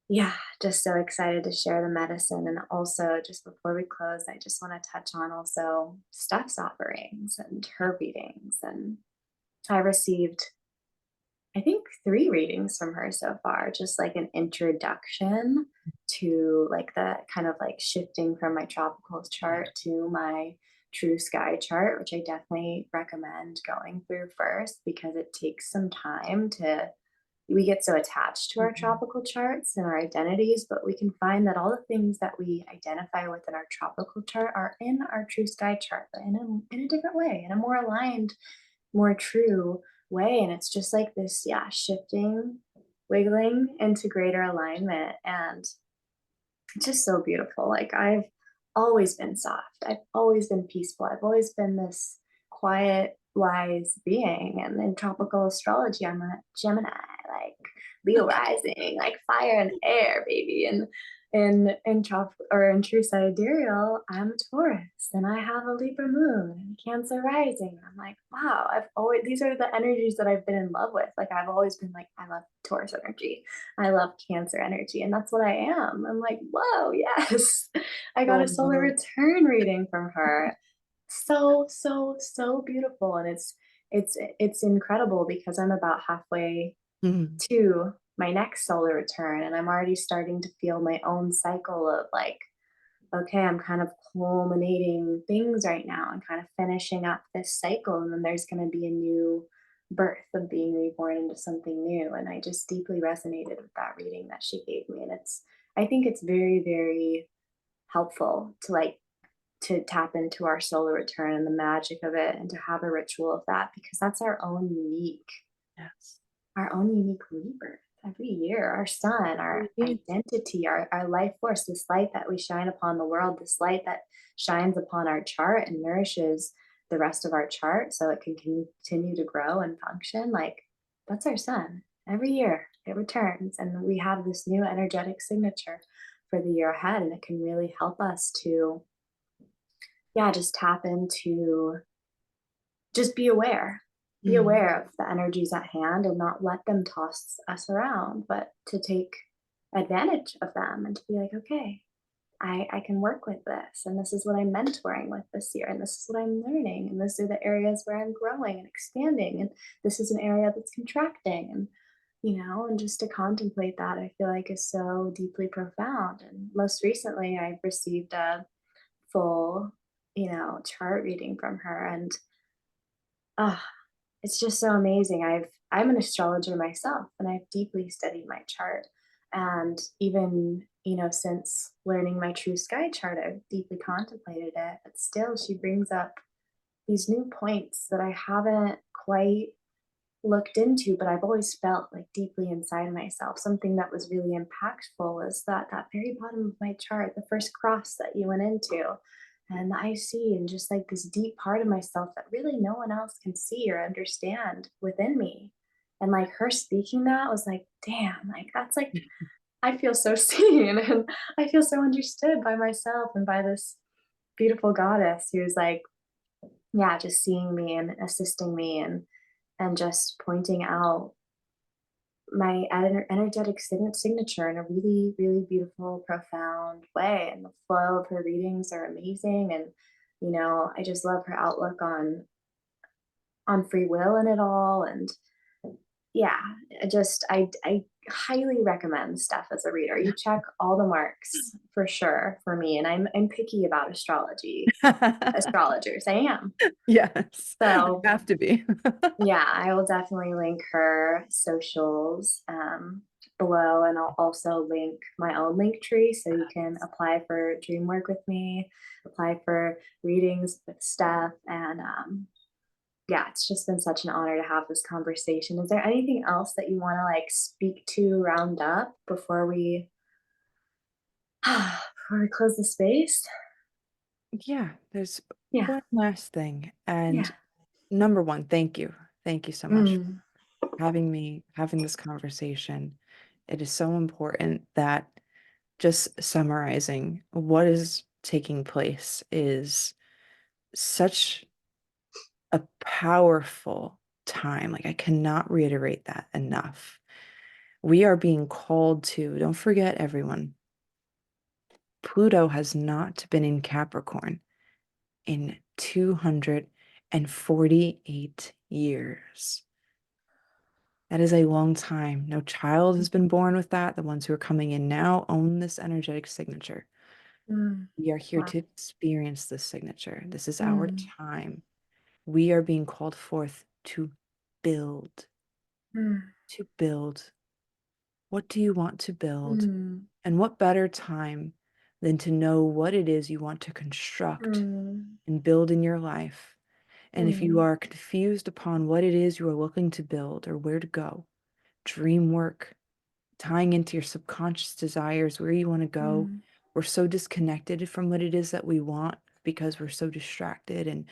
yeah, just so excited to share the medicine. And also, just before we close, I just want to touch on also Steph's offerings and her readings. And I received, I think, 3 readings from her so far, just like an introduction to like the kind of like shifting from my tropical chart to my true sky chart, which I definitely recommend going through first because it takes some time to, we get so attached to our Mhm. tropical charts and our identities, but we can find that all the things that we identify with in our tropical chart are in our true sky chart, but in a different way, in a more aligned, more true way. And it's just like this, yeah, shifting, wiggling into greater alignment. And it's just so beautiful. Like I've always been soft. I've always been peaceful. I've always been this quiet, wise being. And in tropical astrology, I'm a Gemini, like Leo rising, like fire and air, baby. And in true sidereal, I'm a Taurus and I have a Libra moon and a Cancer rising. I'm like, wow, I've always, these are the energies that I've been in love with. Like I've always been like, I love Taurus energy. I love Cancer energy, and that's what I am. I'm like, whoa, yes. I got a solar Oh. return reading from her. So, so, so beautiful. And it's incredible because I'm about halfway Mhm. to my next solar return and I'm already starting to feel my own cycle of like, okay, I'm kind of culminating things right now and kind of finishing up this cycle. And then there's going to be a new birth of being reborn into something new. And I just deeply resonated with that reading that she gave me. And I think it's very, very helpful to like, to tap into our solar return and the magic of it and to have a ritual of that because that's Yes. our own unique rebirth every year, our sun, our Mhm. identity, our life force, this light that we shine upon the world, this light that shines upon our chart and nourishes the rest of our chart so it can continue to grow and function. Like that's our sun. Every year it returns, and we have this new energetic signature for the year ahead, and it can really help us to, yeah, just tap into, just be Mhm. aware of the energies at hand and not let them toss us around, but to take advantage of them and to be like, okay, I can work with this. And this is what I'm mentoring with this year. And this is what I'm learning. And these are the areas where I'm growing and expanding. And this is an area that's contracting. And, and just to contemplate that, I feel like is so deeply profound. And most recently, I've received a full, chart reading from her. And ah, it's just so amazing. I'm an astrologer myself and I've deeply studied my chart. And even, since learning my true sky chart, I've deeply contemplated it. But still she brings up these new points that I haven't quite looked into, but I've always felt like deeply inside myself. Something that was really impactful was that very bottom of my chart, the first cross that you went into, and the I see, and just like this deep part of myself that really no one else can see or understand within me. And like her speaking that was like, damn, like that's like, I feel so seen and I feel so understood by myself and by this beautiful goddess who's like, yeah, just seeing me and assisting me and just pointing out my energetic signature in a really, really beautiful, profound way. And the flow of her readings are amazing. And, I just love her outlook on free will in it all. And yeah, I highly recommend Steph as a reader. You check all the marks for sure for me. And I'm picky about astrologers. I am. Yes, I So have to be. yeah, I will definitely link her socials below, and I'll also link my own link tree so you can apply for dream work with me, apply for readings with Steph, and yeah, it's just been such an honor to have this conversation. Is there anything else that you want to like speak to, round up before we before we close the space? Yeah, there's Yeah, one last thing. yeah. And number one, thank you. Thank you so much Mm, for having this conversation. It is so important that just summarizing what is taking place is such a powerful time. Like, I cannot reiterate that enough. We are being called to, don't forget, everyone, Pluto has not been in Capricorn in 248 years. That is a long time. No child has been born with that. The ones who are coming in now own this energetic signature. mm, We are here wow. to experience this signature. This is our Mm, time. We are being called forth build, mm, to build. What do you want to build? mm, And what better time than to know what it is you want to construct mm, and build in your life? And if you mm, are confused upon what it is you are looking to build or where to go, dream work, tying into your subconscious desires, where you want to go. mm, We're so disconnected from what it is that we want because we're so distracted and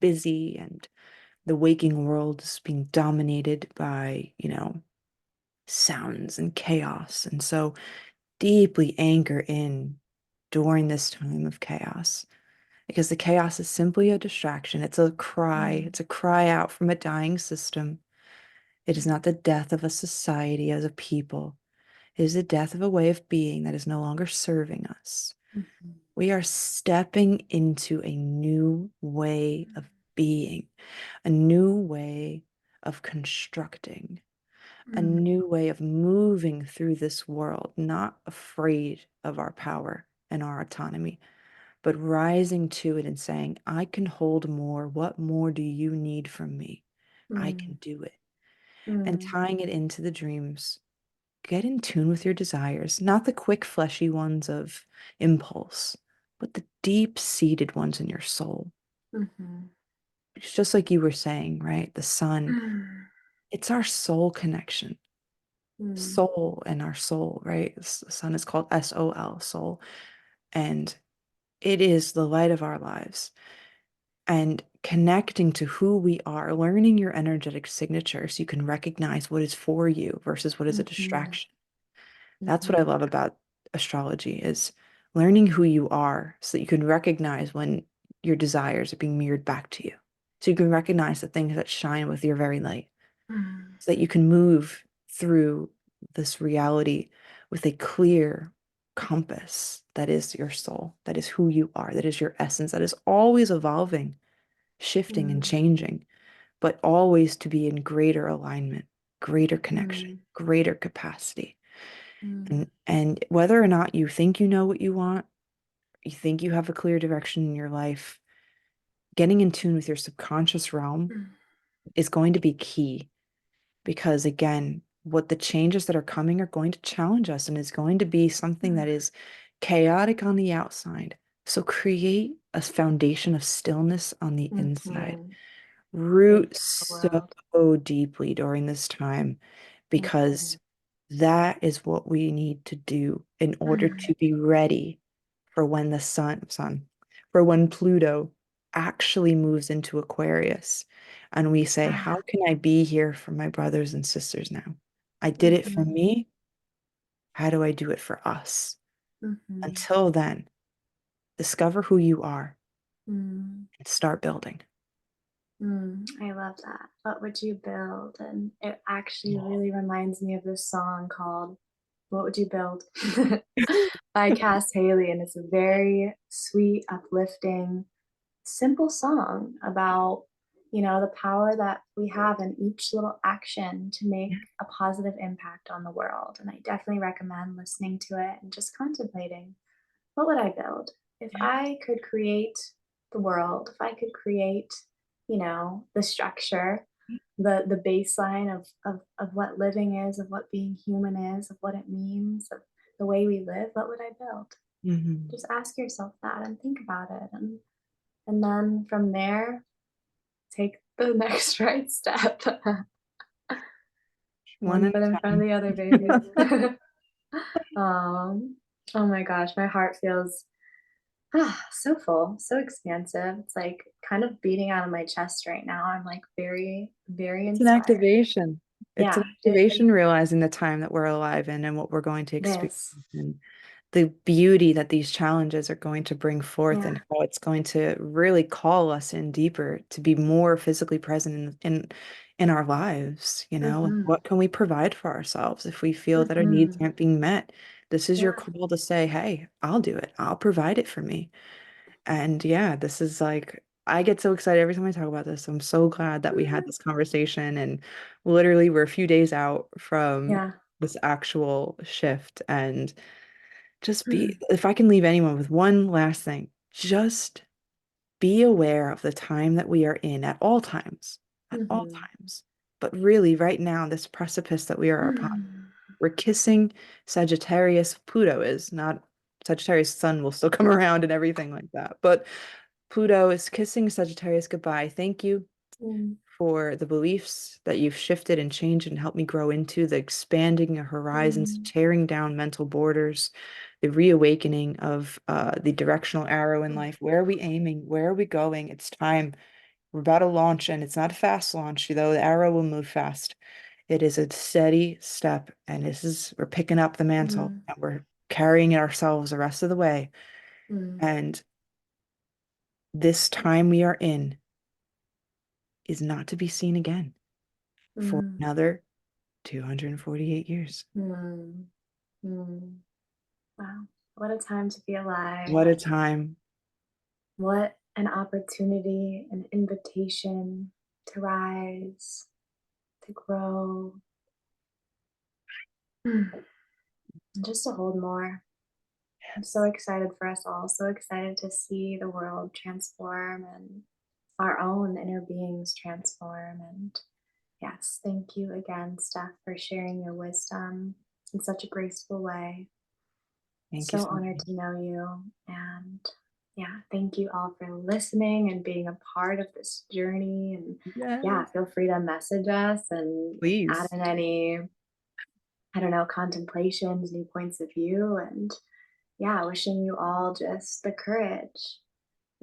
busy, and the waking world is being dominated by, sounds and chaos. And so deeply anchor in during this time of chaos, because the chaos is simply a distraction. It's a cry. mm, It's a cry out from a dying system. It is not the death of a society as a people. It is the death of a way of being that is no longer serving us. mhm, We are stepping into a new way of being, a new way of constructing, a mm, new way of moving through this world, not afraid of our power and our autonomy, but rising to it and saying, I can hold more. What more do you need from me? I can mm, do it. And mm, tying it into the dreams, get in tune with your desires, not the quick, fleshy ones of impulse, but the deep seated ones in your soul. mhm, It's just like you were saying, right? The sun, mm, it's our soul connection. mm, Soul and our soul, right? The sun is called SOL, soul. And it is the light of our lives. And connecting to who we are, learning your energetic signature so you can recognize what is for you versus what is a mhm, distraction. That's what I mhm, love about astrology is learning who you are so that you can recognize when your desires are being mirrored back to you. So you can recognize the things that shine with your very light, mm, so that you can move through this reality with a clear compass that is your soul, that is who you are, that is your essence, that is always evolving, shifting, and mm, changing, but always to be in greater alignment, greater connection, mm, greater capacity. mm, And whether or not you think you know what you want, you think you have a clear direction in your life, getting in tune with your subconscious realm mm, is going to be key, because again, what the changes that are coming are going to challenge us, and is going to be something that mm, is chaotic on the outside. So create a foundation of stillness on the inside. mhm. Thank Root you, world. so deeply during this time, because Mhm, that is what we need to do in order mm, to be ready for when for when Pluto actually moves into Aquarius and we say, how Ah, can I be here for my brothers and sisters now? I did it for mhm, me. How do I do it for us? mhm, Until then, discover who you are mm, and start building. I love that. What would you build? And it actually really reminds me of this song called "What Would You Build" by Cass Haley, and it's a very sweet, uplifting, simple song about the power that we have in each little action to make a positive impact on the world. And I definitely recommend listening to it and just contemplating, what would I build if Yeah. I could create the world, if I could create the structure, the baseline of what living is, of what being human is, of what it means, of the way we live, what would I build? Mhm. Just ask yourself that and think about it, and then from there, take the next right step. One One at foot in a front of time. the other, baby. Oh my gosh, my heart feels so full, so expansive. It's like kind of beating out of my chest right now. I'm like very, very It's an inspired. activation. It's an Yeah, activation realizing the time that we're alive in and what we're going to it experience is. and the beauty that these challenges are going to bring forth Yeah. and how it's going to really call us in deeper to be more physically present in our lives, and Mm-hmm. what can we provide for ourselves if we feel that our needs Mm-hmm. aren't being met? This is your Yeah. call to say, hey, I'll do it. I'll provide it for me. And yeah, this is like, I get so excited every time I talk about this. I'm so glad that we had this conversation. And literally, we're a few days out from Yeah. this actual shift. And just be, if I can leave anyone with one last thing, just be aware of the time that we are in at all Mm-hmm. times. But really, right now, this precipice that we are upon, we're kissing Sagittarius. Pluto is not Sagittarius sun will still come around and everything like that. But Pluto is kissing Sagittarius goodbye. Thank you Mm-hmm. for the beliefs that you've shifted and changed and helped me grow into, the expanding your horizons, tearing down mental borders, the reawakening of the directional arrow in life. Where are we aiming? Where are we going? It's time. We're about to launch, and it's not a fast launch, though the arrow will move fast. It is a steady step, and we're picking up the mantle Mm-hmm. and we're carrying it ourselves the rest of the way. Mm-hmm. And this time we are in is not to be seen again for another 248 years. Mm-hmm. Mm-hmm. Wow. What a time to be alive. What a time. What an opportunity, an invitation to rise, to grow, and just to hold more. I'm so excited for us all, so excited to see the world transform and our own inner beings transform. And yes, thank you again, Steph, for sharing your wisdom in such a graceful way. Thank you So so honored much. to know you. And yeah, thank you all for listening and being a part of this journey. And yeah, Yes, feel free to message us and add please. in any, I don't know, contemplations, new points of view. And yeah, wishing you all just the courage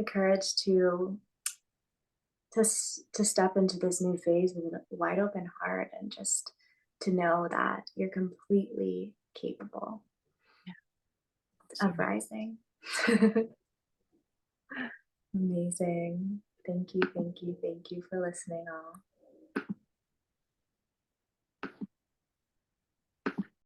to step into this new phase with a wide open heart and just to know that you're completely capable So of rising. Amazing. Thank you, thank you, thank you for listening all.